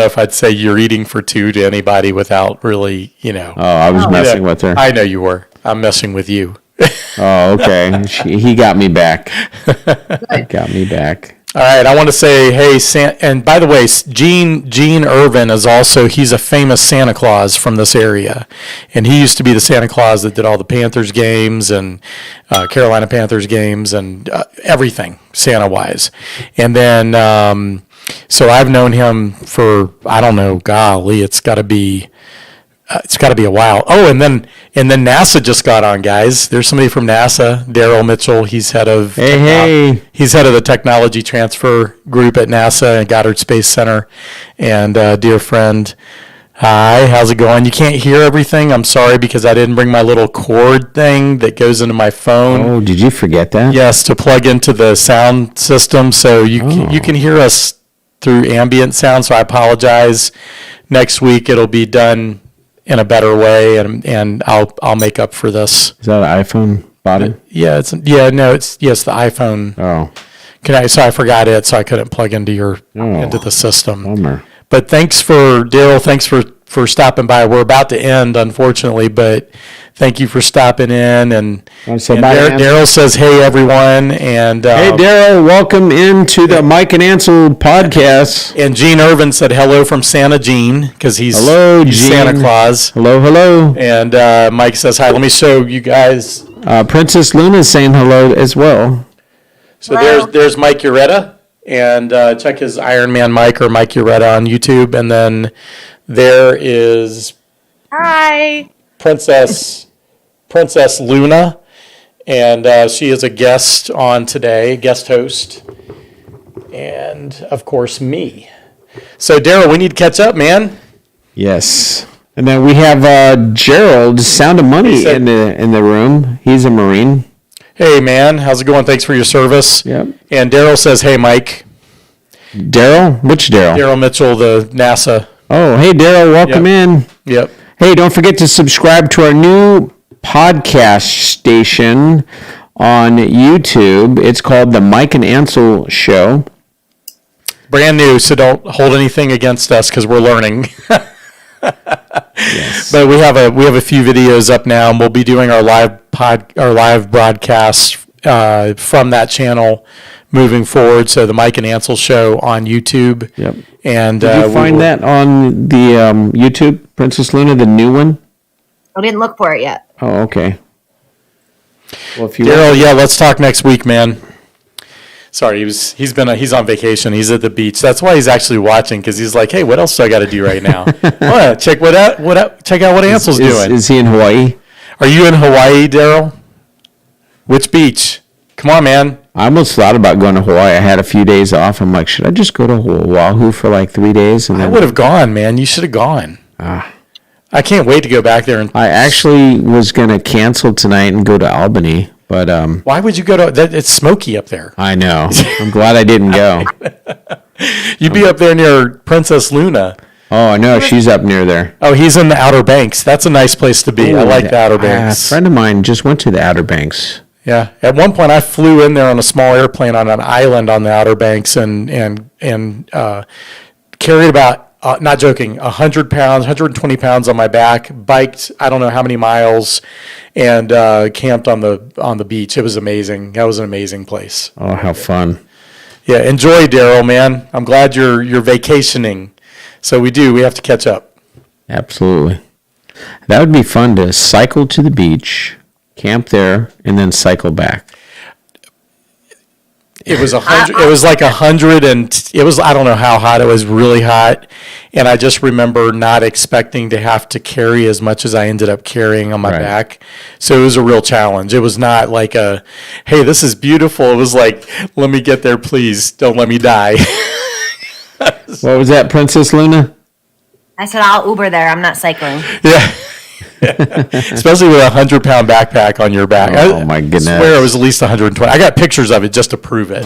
Speaker 2: if I'd say you're eating for two to anybody without really,
Speaker 1: Oh, I was messing with her.
Speaker 2: I know you were. I'm messing with you.
Speaker 1: Oh, okay. He got me back.
Speaker 2: All right, I want to say, hey, and by the way, Gene Irvin he's a famous Santa Claus from this area, and he used to be the Santa Claus that did all the Panthers games and Carolina Panthers games and everything Santa-wise. And then, so I've known him for, I don't know, golly, it's got to be a while. Oh, and then NASA just got on, guys. There's somebody from NASA, Daryl Mitchell. He's head of he's head of the technology transfer group at NASA and Goddard Space Center, and dear friend. Hi, how's it going? You can't hear everything. I'm sorry because I didn't bring my little cord thing that goes into my phone.
Speaker 1: Oh, did you forget that?
Speaker 2: Yes, to plug into the sound system, so you can hear us through ambient sound. So I apologize. Next week it'll be done in a better way, and I'll make up for this.
Speaker 1: Is that an iPhone body?
Speaker 2: Yeah, it's the iPhone.
Speaker 1: Oh,
Speaker 2: So I forgot it, so I couldn't plug into into the system.
Speaker 1: Bummer.
Speaker 2: But thanks Daryl. Thanks for stopping by. We're about to end, unfortunately, but thank you for stopping in. And Daryl says, "Hey everyone," and
Speaker 1: hey Daryl, welcome into the Mike and Ansel podcast.
Speaker 2: And Gene Irvin said hello from Santa Gene because he's
Speaker 1: Gene.
Speaker 2: Santa Claus.
Speaker 1: Hello.
Speaker 2: And Mike says hi. Let me show you guys.
Speaker 1: Princess Luna's saying hello as well.
Speaker 2: So there's Mike Urueta, and check his Iron Man Mike or Mike Urueta on YouTube, and then there is Princess Luna, and she is a guest on today, guest host, and of course me. So Daryl, we need to catch up, man.
Speaker 1: Yes, and then we have Gerald, Sound of Money, in the room. He's a Marine.
Speaker 2: Hey man, how's it going? Thanks for your service.
Speaker 1: Yep.
Speaker 2: And Daryl says, "Hey Mike."
Speaker 1: Daryl? Which Daryl?
Speaker 2: Daryl Mitchell, the NASA.
Speaker 1: Oh, hey Daryl, welcome in.
Speaker 2: Yep.
Speaker 1: Hey, don't forget to subscribe to our new podcast station on YouTube. It's called The Mike and Ansel Show.
Speaker 2: Brand new, so don't hold anything against us because we're learning.
Speaker 1: Yes.
Speaker 2: But we have a few videos up now, and we'll be doing our live broadcast from that channel moving forward. So the Mike and Ansel Show on YouTube.
Speaker 1: Yep.
Speaker 2: And
Speaker 1: did you find that on the YouTube, Princess Luna, the new one?
Speaker 5: I didn't look for it yet.
Speaker 1: Oh, okay. Well, if you
Speaker 2: Daryl, let's talk next week, man. Sorry, he's on vacation. He's at the beach. That's why he's actually watching, because he's like, hey, what else do I got to do right now? Check out what Ansel's doing.
Speaker 1: Is he in Hawaii?
Speaker 2: Are you in Hawaii, Daryl? Which beach? Come on, man.
Speaker 1: I almost thought about going to Hawaii. I had a few days off. I'm like, should I just go to Oahu for like 3 days? And
Speaker 2: I would have gone, man. You should have gone. I can't wait to go back there.
Speaker 1: I actually was going to cancel tonight and go to Albany. But
Speaker 2: why would you go to? It's smoky up there.
Speaker 1: I know. I'm glad I didn't go.
Speaker 2: You'd be up there near Princess Luna.
Speaker 1: Oh, no, she's up near there.
Speaker 2: Oh, he's in the Outer Banks. That's a nice place to be. I like the Outer Banks.
Speaker 1: A friend of mine just went to the Outer Banks.
Speaker 2: Yeah. At one point, I flew in there on a small airplane on an island on the Outer Banks and carried about, not joking, 100 pounds, 120 pounds on my back, biked I don't know how many miles, and camped on the beach. It was amazing. That was an amazing place.
Speaker 1: Oh, how fun.
Speaker 2: Yeah, enjoy, Daryl, man. I'm glad you're vacationing. So we have to catch up.
Speaker 1: Absolutely. That would be fun to cycle to the beach, camp there, and then cycle back.
Speaker 2: It was 100. It was like 100, and it was, I don't know how hot. It was really hot, and I just remember not expecting to have to carry as much as I ended up carrying on my back. So it was a real challenge. It was not like a, hey, this is beautiful. It was like, let me get there, please. Don't let me die.
Speaker 1: What was that, Princess Luna?
Speaker 5: I said I'll Uber there. I'm not cycling.
Speaker 2: Yeah. Especially with a 100-pound backpack on your back.
Speaker 1: Oh my goodness!
Speaker 2: I swear it was at least 120. I got pictures of it just to prove it.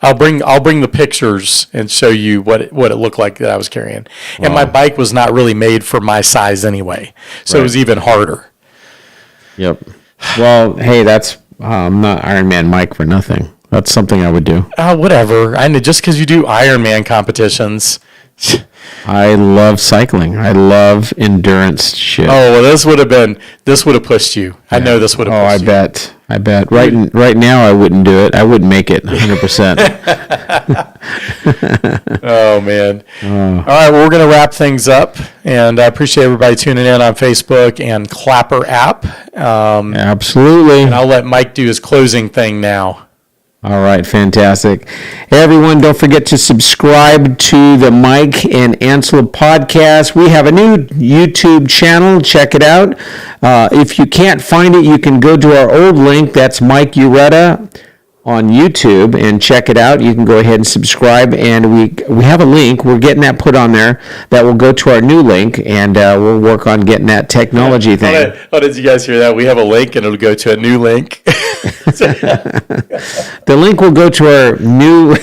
Speaker 2: I'll bring the pictures and show you what it looked like that I was carrying. And my bike was not really made for my size anyway, so it was even harder.
Speaker 1: Yep. Well, hey, that's I'm not Iron Man Mike for nothing. That's something I would do.
Speaker 2: Whatever. I know, just because you do Ironman competitions.
Speaker 1: I love cycling. I love endurance shit.
Speaker 2: Oh, well, this would have pushed you. I know this would have pushed you.
Speaker 1: I bet. Right now, I wouldn't do it. I wouldn't make it 100%.
Speaker 2: Oh, man. All right, well, we're going to wrap things up, and I appreciate everybody tuning in on Facebook and Clapper app.
Speaker 1: Absolutely.
Speaker 2: And I'll let Mike do his closing thing now.
Speaker 1: All right, fantastic. Hey, everyone, don't forget to subscribe to the Mike and Ansel podcast. We have a new YouTube channel. Check it out. If you can't find it, you can go to our old link. That's Mike Urueta on YouTube, and check it out. You can go ahead and subscribe, and we have a link. We're getting that put on there that will go to our new link, and we'll work on getting that technology thing.
Speaker 2: Oh, did you guys hear that? We have a link, and it'll go to a new link.
Speaker 1: The link will go to our new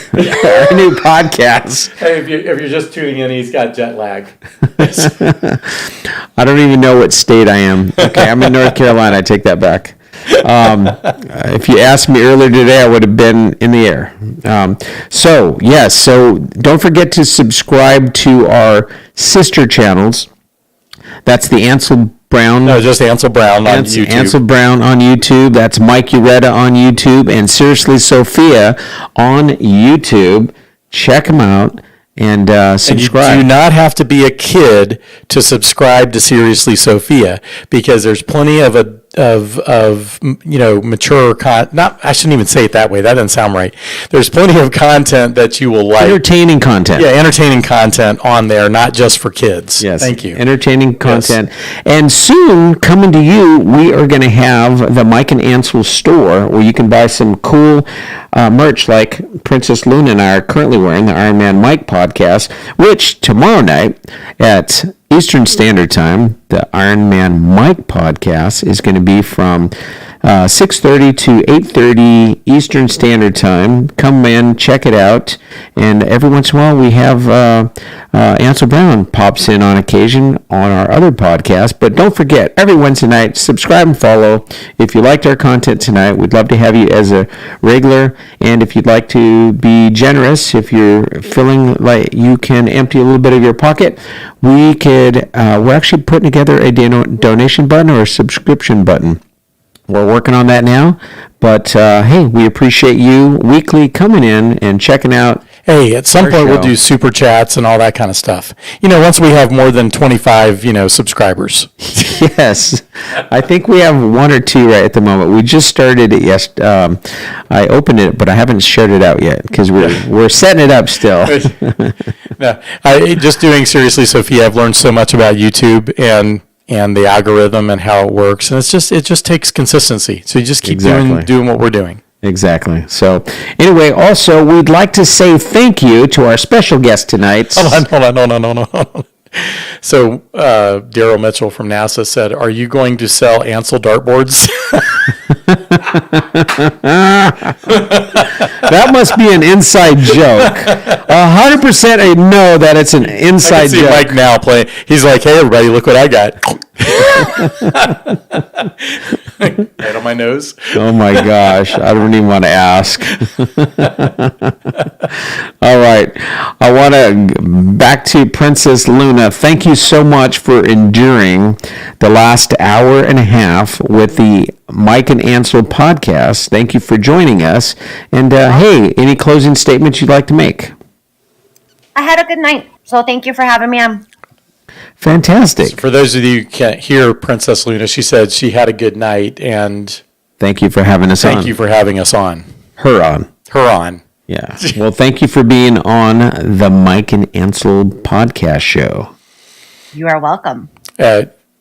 Speaker 1: podcast.
Speaker 2: Hey, if you're just tuning in, he's got jet lag.
Speaker 1: I don't even know what state I am. Okay, I'm in North Carolina. I take that back. If you asked me earlier today, I would have been in the air. So don't forget to subscribe to our sister channels. That's the Ansel Brown.
Speaker 2: No, just Ansel Brown on YouTube.
Speaker 1: Ansel Brown on YouTube. That's Mike Urueta on YouTube. And Seriously Sophia on YouTube. Check them out and subscribe.
Speaker 2: And you do not have to be a kid to subscribe to Seriously Sophia, because there's plenty of mature I shouldn't even say it that way. That doesn't sound right. There's plenty of content that you will like.
Speaker 1: Entertaining content.
Speaker 2: Yeah, entertaining content on there, not just for kids.
Speaker 1: Yes.
Speaker 2: Thank you.
Speaker 1: Entertaining content. Yes. And soon, coming to you, we are going to have the Mike and Ansel store where you can buy some cool merch like Princess Luna and I are currently wearing, the Iron Man Mike podcast, which tomorrow night at Eastern Standard Time, the Iron Man Mike podcast is going to be from 6:30 to 8:30 Eastern Standard Time. Come in, check it out, and every once in a while we have Ansel Brown pops in on occasion on our other podcast. But don't forget, every Wednesday night, subscribe and follow. If you liked our content tonight, we'd love to have you as a regular, and if you'd like to be generous, if you're feeling like you can empty a little bit of your pocket, we're actually putting together a donation button or a subscription button. We're working on that now, but hey, we appreciate you weekly coming in and checking out.
Speaker 2: Hey, at some point we'll do super chats and all that kind of stuff. Once we have more than 25, subscribers.
Speaker 1: Yes, I think we have one or two right at the moment. We just started it I opened it, but I haven't shared it out yet because we're setting it up still.
Speaker 2: No, just doing Seriously Sophia, I've learned so much about YouTube and the algorithm and how it works, and it just takes consistency. So you just keep doing what we're doing.
Speaker 1: Exactly. So anyway, also we'd like to say thank you to our special guest tonight.
Speaker 2: Hold on. So Daryl Mitchell from NASA said, "Are you going to sell Ansel dartboards?"
Speaker 1: That must be an inside joke. 100% I know that it's an inside joke.
Speaker 2: I can see Mike now playing. He's like, "Hey, everybody, look what I got." Right on my nose.
Speaker 1: Oh my gosh, I don't even want to ask. All right, I want to back to Princess Luna. Thank you so much for enduring the last hour and a half with the Mike and Ansel podcast. Thank you for joining us. And hey, any closing statements you'd like to make?
Speaker 5: I had a good night, so thank you for having me on.
Speaker 1: Fantastic.
Speaker 2: So for those of you who can't hear Princess Luna, she said she had a good night, and
Speaker 1: thank you for having us on.
Speaker 2: Thank you for having us on.
Speaker 1: Her on. Yeah. Well, thank you for being on the Mike and Ansel podcast show.
Speaker 5: You are welcome.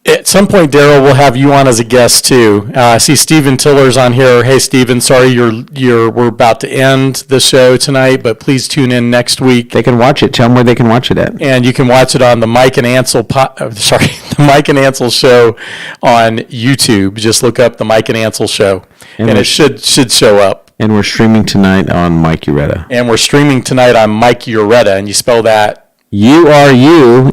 Speaker 2: At some point, Daryl, we'll have you on as a guest too. I see Stephen Tiller's on here. Hey, Stephen, sorry we're about to end the show tonight, but please tune in next week.
Speaker 1: They can watch it. Tell them where they can watch it at.
Speaker 2: And you can watch it on the Mike and Ansel the Mike and Ansel show on YouTube. Just look up the Mike and Ansel show, and it should show up.
Speaker 1: And we're streaming tonight on Mike Urueta.
Speaker 2: And we're streaming tonight on Mike Urueta, and you spell that
Speaker 1: Urueta.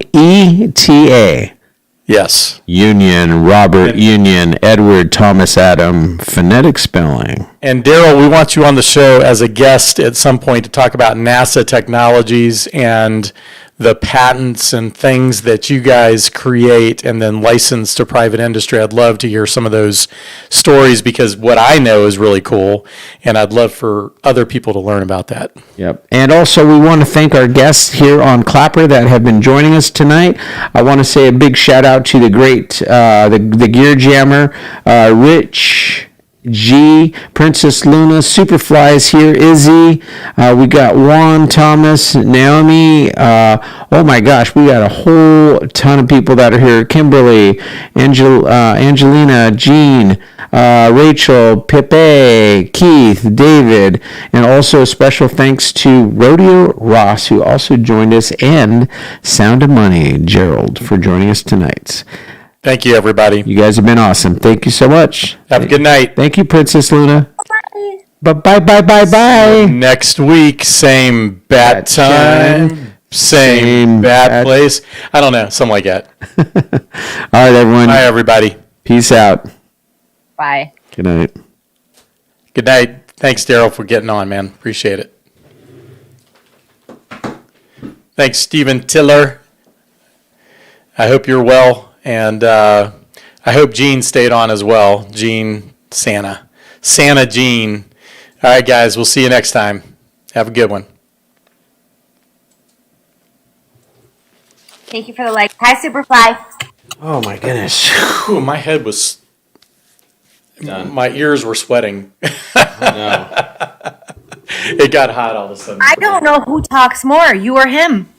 Speaker 2: Yes.
Speaker 1: Union, Robert Union, Edward Thomas Adam, phonetic spelling.
Speaker 2: And Daryl, we want you on the show as a guest at some point to talk about NASA technologies and the patents and things that you guys create and then license to private industry. I'd love to hear some of those stories because what I know is really cool, and I'd love for other people to learn about that.
Speaker 1: Yep. And also we want to thank our guests here on Clapper that have been joining us tonight. I want to say a big shout out to the great, the Gear Jammer, Rich G, Princess Luna, Superfly is here, Izzy, we got Juan, Thomas, Naomi, oh my gosh, we got a whole ton of people that are here, Kimberly, Angelina, Jean, Rachel, Pepe, Keith, David, and also a special thanks to Rodeo Ross, who also joined us, and Sound of Money, Gerald, for joining us tonight.
Speaker 2: Thank you, everybody.
Speaker 1: You guys have been awesome. Thank you so much.
Speaker 2: Have a good night.
Speaker 1: Thank you, Princess Luna. Bye. Bye.
Speaker 2: Next week, same bat time, same bat place. I don't know, something like that.
Speaker 1: All right, everyone.
Speaker 2: Bye, everybody.
Speaker 1: Peace out.
Speaker 5: Bye.
Speaker 1: Good night.
Speaker 2: Good night. Thanks, Daryl, for getting on, man. Appreciate it. Thanks, Stephen Tiller. I hope you're well, and I hope Gene stayed on as well. Gene Santa Gene. All right, guys, we'll see you next time. Have a good one.
Speaker 5: Thank you for the like. Hi, Superfly.
Speaker 1: Oh my goodness.
Speaker 2: Ooh, my head was done. My ears were sweating.
Speaker 1: No.
Speaker 2: It got hot all of a sudden.
Speaker 5: I don't know who talks more, you or him.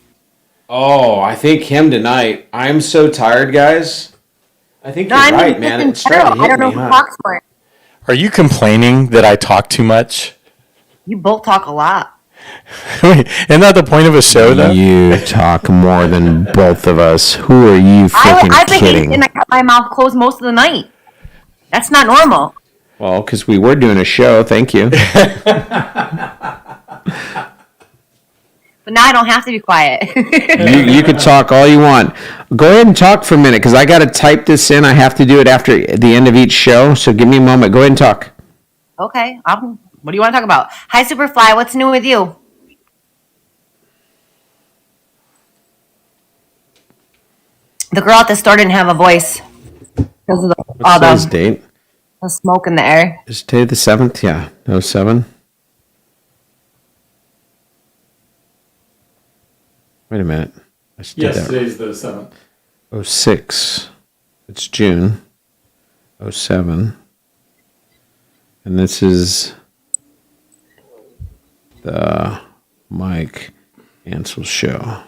Speaker 1: Oh, I think him tonight. I'm so tired, guys. I think
Speaker 5: No,
Speaker 1: you're
Speaker 5: I mean,
Speaker 1: right, man.
Speaker 5: in
Speaker 1: It's starting
Speaker 5: general,
Speaker 1: to
Speaker 5: I
Speaker 1: hit
Speaker 5: don't know
Speaker 1: me,
Speaker 5: who
Speaker 1: huh?
Speaker 5: talks more.
Speaker 2: Are you complaining that I talk too much?
Speaker 5: You both talk a lot.
Speaker 2: Wait, isn't that the point of a show, though?
Speaker 1: You talk more than both of us. Who are you freaking
Speaker 5: I behaved
Speaker 1: kidding?
Speaker 5: and I kept my mouth closed most of the night. That's not normal.
Speaker 1: Well, because we were doing a show. Thank you.
Speaker 5: But now I don't have to be quiet.
Speaker 1: You could talk all you want. Go ahead and talk for a minute because I got to type this in. I have to do it after the end of each show. So give me a moment. Go ahead and talk.
Speaker 5: Okay. What do you want to talk about? Hi, Superfly. What's new with you? The girl at the store didn't have a voice because of all
Speaker 1: What's today's
Speaker 5: the
Speaker 1: date?
Speaker 5: smoke in the air.
Speaker 1: Is today the 7th? Yeah. 07. Wait a minute. I just did that.
Speaker 2: today's the 7th.
Speaker 1: 06. It's June. 07. And this is the Mike Ansel show.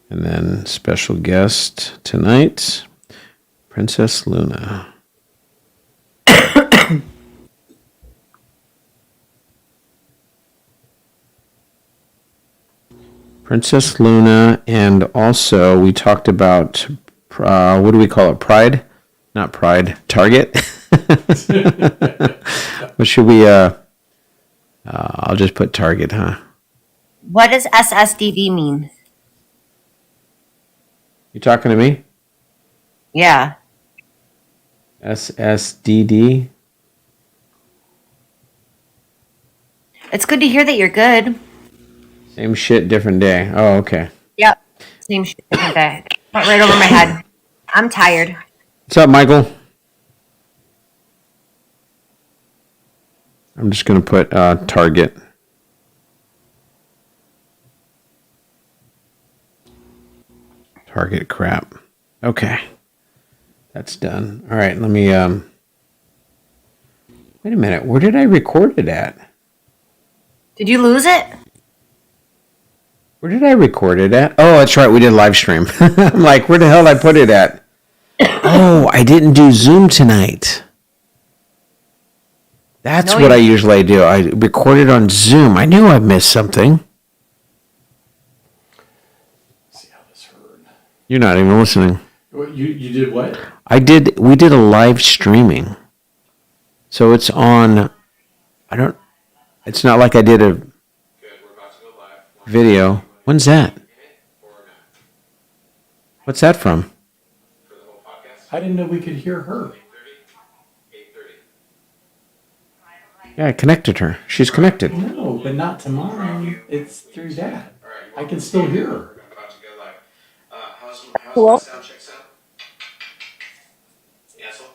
Speaker 1: And then special guest tonight, Princess Luna. Princess Luna, and also we talked about, what do we call it? Pride? Not Pride. Target? What should we, I'll just put Target, huh?
Speaker 5: What does SSDD mean?
Speaker 1: You talking to me?
Speaker 5: Yeah.
Speaker 1: SSDD?
Speaker 5: It's good to hear that you're good.
Speaker 1: Same shit, different day. Oh, okay.
Speaker 5: Yep. Same shit. Okay. Went right over my head. I'm tired.
Speaker 1: What's up, Michael? I'm just going to put Target. Target crap. Okay. That's done. All right, let me... Wait a minute. Where did I record it at?
Speaker 5: Did you lose it?
Speaker 1: Where did I record it at? Oh, that's right. We did live stream. I'm like, where the hell did I put it at? Oh, I didn't do Zoom tonight. That's
Speaker 5: No,
Speaker 1: what
Speaker 5: you-
Speaker 1: I usually do. I record it on Zoom. I knew I missed something.
Speaker 2: See how this heard.
Speaker 1: You're not even listening.
Speaker 2: You did what?
Speaker 1: We did a live streaming. So it's on, it's not like I did a video. When's that? What's that from?
Speaker 2: I didn't know we could hear her.
Speaker 1: Yeah, I connected her. She's connected.
Speaker 2: No, but not to mine. It's through that. I can still hear her.
Speaker 5: Cool.
Speaker 6: Sound check sound? Ansel?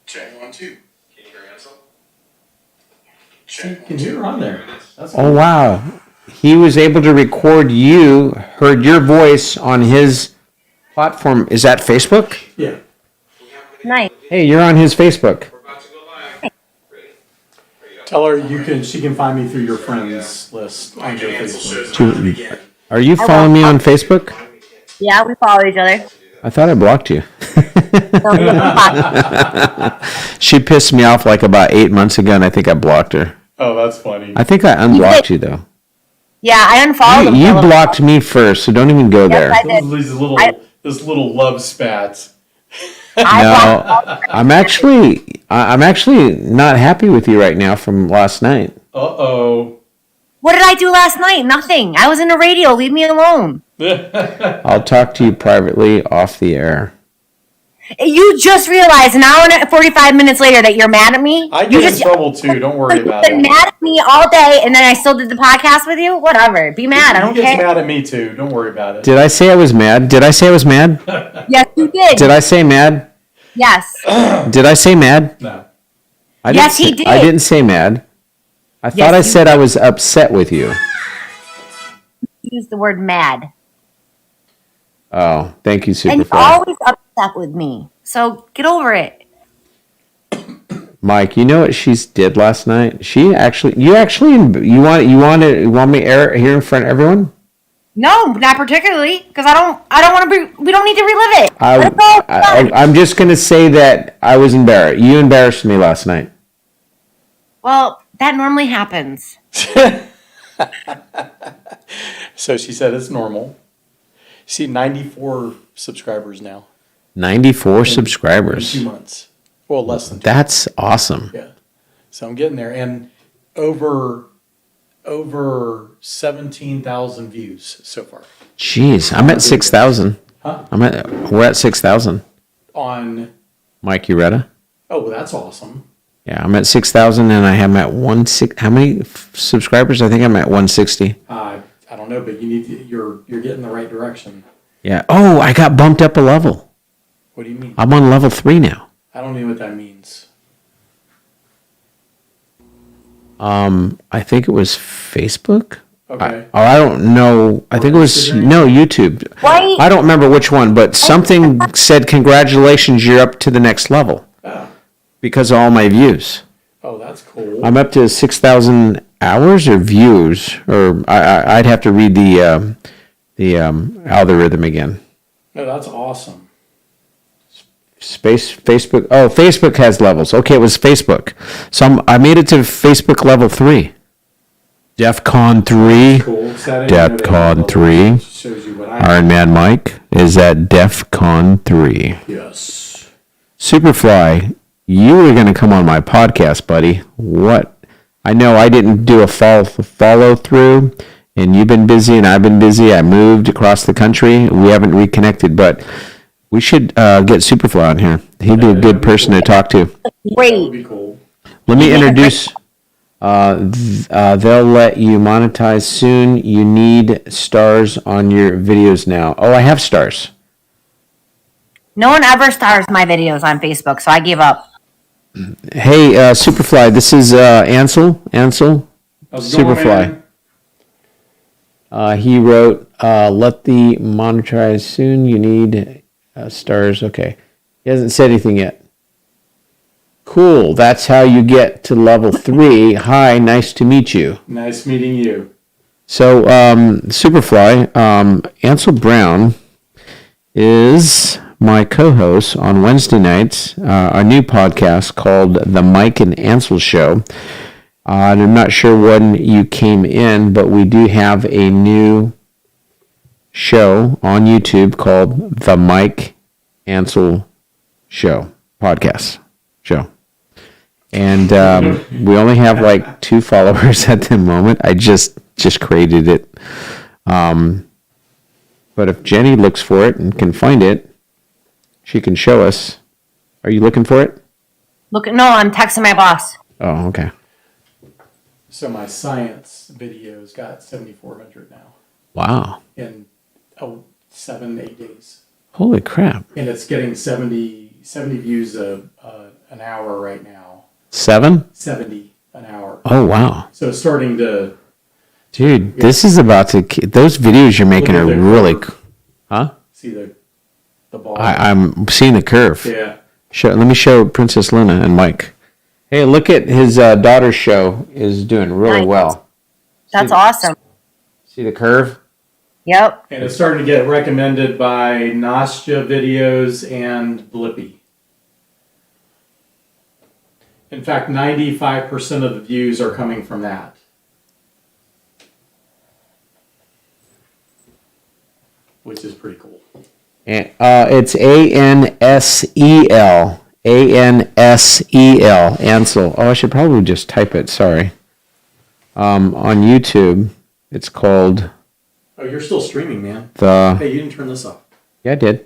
Speaker 6: Check 1, 2. Can you hear Ansel?
Speaker 2: See, you can hear her on there. That's
Speaker 1: Oh, wow. He was able to record you, heard your voice on his platform. Is that Facebook?
Speaker 2: Yeah.
Speaker 5: Nice.
Speaker 1: Hey, you're on his Facebook.
Speaker 6: We're about to go live. Ready?
Speaker 2: Tell her she can find me through your friends list on your Facebook.
Speaker 1: Are you following me on Facebook?
Speaker 5: Yeah, we follow each other.
Speaker 1: I thought I blocked you.
Speaker 5: No, we don't talk.
Speaker 1: She pissed me off like about 8 months ago, and I think I blocked her.
Speaker 2: Oh, that's funny.
Speaker 1: I think I unblocked you, though.
Speaker 5: Yeah, I unfollowed him.
Speaker 1: You blocked me first, so don't even go there.
Speaker 5: Yes, I did.
Speaker 2: This little love spats.
Speaker 1: No, I'm actually not happy with you right now from last night.
Speaker 2: Uh-oh.
Speaker 5: What did I do last night? Nothing. I was in the radio. Leave me alone.
Speaker 1: I'll talk to you privately off the air.
Speaker 5: You just realized an hour and 45 minutes later that you're mad at me?
Speaker 2: I
Speaker 5: You
Speaker 2: get in trouble too. Don't worry about
Speaker 5: been
Speaker 2: it.
Speaker 5: mad at me all day, and then I still did the podcast with you? Whatever. Be mad. I don't
Speaker 2: He gets
Speaker 5: care.
Speaker 2: mad at me too. Don't worry about it.
Speaker 1: Did I say I was mad? Did I say I was mad?
Speaker 5: Yes, you did.
Speaker 1: Did I say mad?
Speaker 5: Yes.
Speaker 1: Did I say mad?
Speaker 2: No.
Speaker 1: I
Speaker 5: Yes,
Speaker 1: didn't
Speaker 5: he
Speaker 1: say-
Speaker 5: did.
Speaker 1: I didn't say mad. I
Speaker 5: Yes,
Speaker 1: thought I
Speaker 5: you
Speaker 1: said I was upset with you.
Speaker 5: Use the word mad.
Speaker 1: Oh, thank you,
Speaker 5: And you're
Speaker 1: Superfly.
Speaker 5: always upset with me. So get over it.
Speaker 1: Mike, you know what she did last night? You want me to air it here in front of everyone?
Speaker 5: No, not particularly, because I don't want to we don't need to relive it. Let's go.
Speaker 1: I'm just going to say that I was embarrassed. You embarrassed me last night.
Speaker 5: Well, that normally happens.
Speaker 2: So she said it's normal. See, 94 subscribers now.
Speaker 1: 94
Speaker 2: In
Speaker 1: subscribers.
Speaker 2: 2 months. Well, less than 2.
Speaker 1: That's awesome.
Speaker 2: Yeah. So I'm getting there. And over 17,000 views so far.
Speaker 1: Jeez, I'm at 6,000.
Speaker 2: Huh?
Speaker 1: We're at 6,000.
Speaker 2: On,
Speaker 1: Mike Urueta.
Speaker 2: oh, that's awesome.
Speaker 1: Yeah, I'm at 6,000 and I am at how many subscribers? I think I'm at 160.
Speaker 2: I don't know, but you're getting the right direction.
Speaker 1: Yeah. Oh, I got bumped up a level.
Speaker 2: What do you mean?
Speaker 1: I'm on level 3 now.
Speaker 2: I don't know what that means.
Speaker 1: I think it was Facebook.
Speaker 2: Okay.
Speaker 1: I don't know. I think it was YouTube.
Speaker 5: Wait.
Speaker 1: I don't remember which one, but something said, "Congratulations, you're up to the next level,"
Speaker 2: Oh,
Speaker 1: because of all my views.
Speaker 2: that's cool.
Speaker 1: I'm up to 6,000 hours or views, or I'd have to read the algorithm again.
Speaker 2: No, that's awesome.
Speaker 1: Facebook. Oh, Facebook has levels. Okay, it was Facebook. So I made it to Facebook level 3. DEFCON 3.
Speaker 2: Cool.
Speaker 1: DEFCON 3.
Speaker 2: Shows you what
Speaker 1: Iron Man Mike is at DEFCON 3.
Speaker 2: Yes.
Speaker 1: Superfly, you were going to come on my podcast, buddy. What? I know I didn't do a follow through, and you've been busy, and I've been busy. I moved across the country. We haven't reconnected, but we should get Superfly on here. He'd be a good person to talk to.
Speaker 2: That would
Speaker 5: Great.
Speaker 2: be cool.
Speaker 1: Let me introduce. They'll let you monetize soon. You need stars on your videos now. Oh, I have stars.
Speaker 5: No one ever stars my videos on Facebook, so I gave up.
Speaker 1: Hey, Superfly, this is Ansel.
Speaker 2: How's it going,
Speaker 1: Superfly.
Speaker 2: man?
Speaker 1: He wrote, let the monetize soon. You need stars. Okay. He hasn't said anything yet. Cool. That's how you get to level 3. Hi, nice to meet you.
Speaker 2: Nice meeting you.
Speaker 1: So, Superfly, Ansel Brown is my co-host on Wednesday nights, our new podcast called The Mike and Ansel Show. I'm not sure when you came in, but we do have a new show on YouTube called The Mike Ansel Show, podcast show. And we only have like 2 followers at the moment. I just created it. But if Jenny looks for it and can find it, she can show us. Are you looking for it?
Speaker 5: No, I'm texting my boss.
Speaker 1: Oh, okay.
Speaker 2: So my science videos got 7,400 now
Speaker 1: Wow.
Speaker 2: in 7-8 days.
Speaker 1: Holy crap.
Speaker 2: And it's getting 70 views an hour right now.
Speaker 1: 7?
Speaker 2: 70 an hour.
Speaker 1: Oh, wow.
Speaker 2: So it's starting to...
Speaker 1: Dude, this is about to... Those videos you're making are really... Huh?
Speaker 2: See the ball?
Speaker 1: I'm seeing the curve.
Speaker 2: Yeah.
Speaker 1: Let me show Princess Luna and Mike. Hey, look at his daughter's show is doing really
Speaker 5: Nice.
Speaker 1: well.
Speaker 5: That's awesome.
Speaker 1: See the curve?
Speaker 5: Yep.
Speaker 2: And it's starting to get recommended by Nastya videos and Blippi. In fact, 95% of the views are coming from that. Which is pretty cool.
Speaker 1: And, it's ANSEL. ANSEL. Ansel. Oh, I should probably just type it. Sorry. On YouTube, it's called
Speaker 2: Oh, you're still streaming, man.
Speaker 1: the...
Speaker 2: Hey, you didn't turn this off.
Speaker 1: Yeah, I did.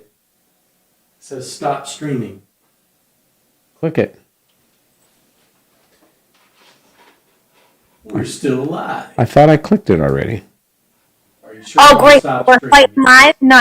Speaker 2: says stop streaming.
Speaker 1: Click it.
Speaker 2: We're still alive.
Speaker 1: I thought I clicked it already.
Speaker 2: Are you sure
Speaker 5: Oh,
Speaker 2: you
Speaker 5: great.
Speaker 2: stopped
Speaker 5: We're
Speaker 2: streaming?
Speaker 5: like live, not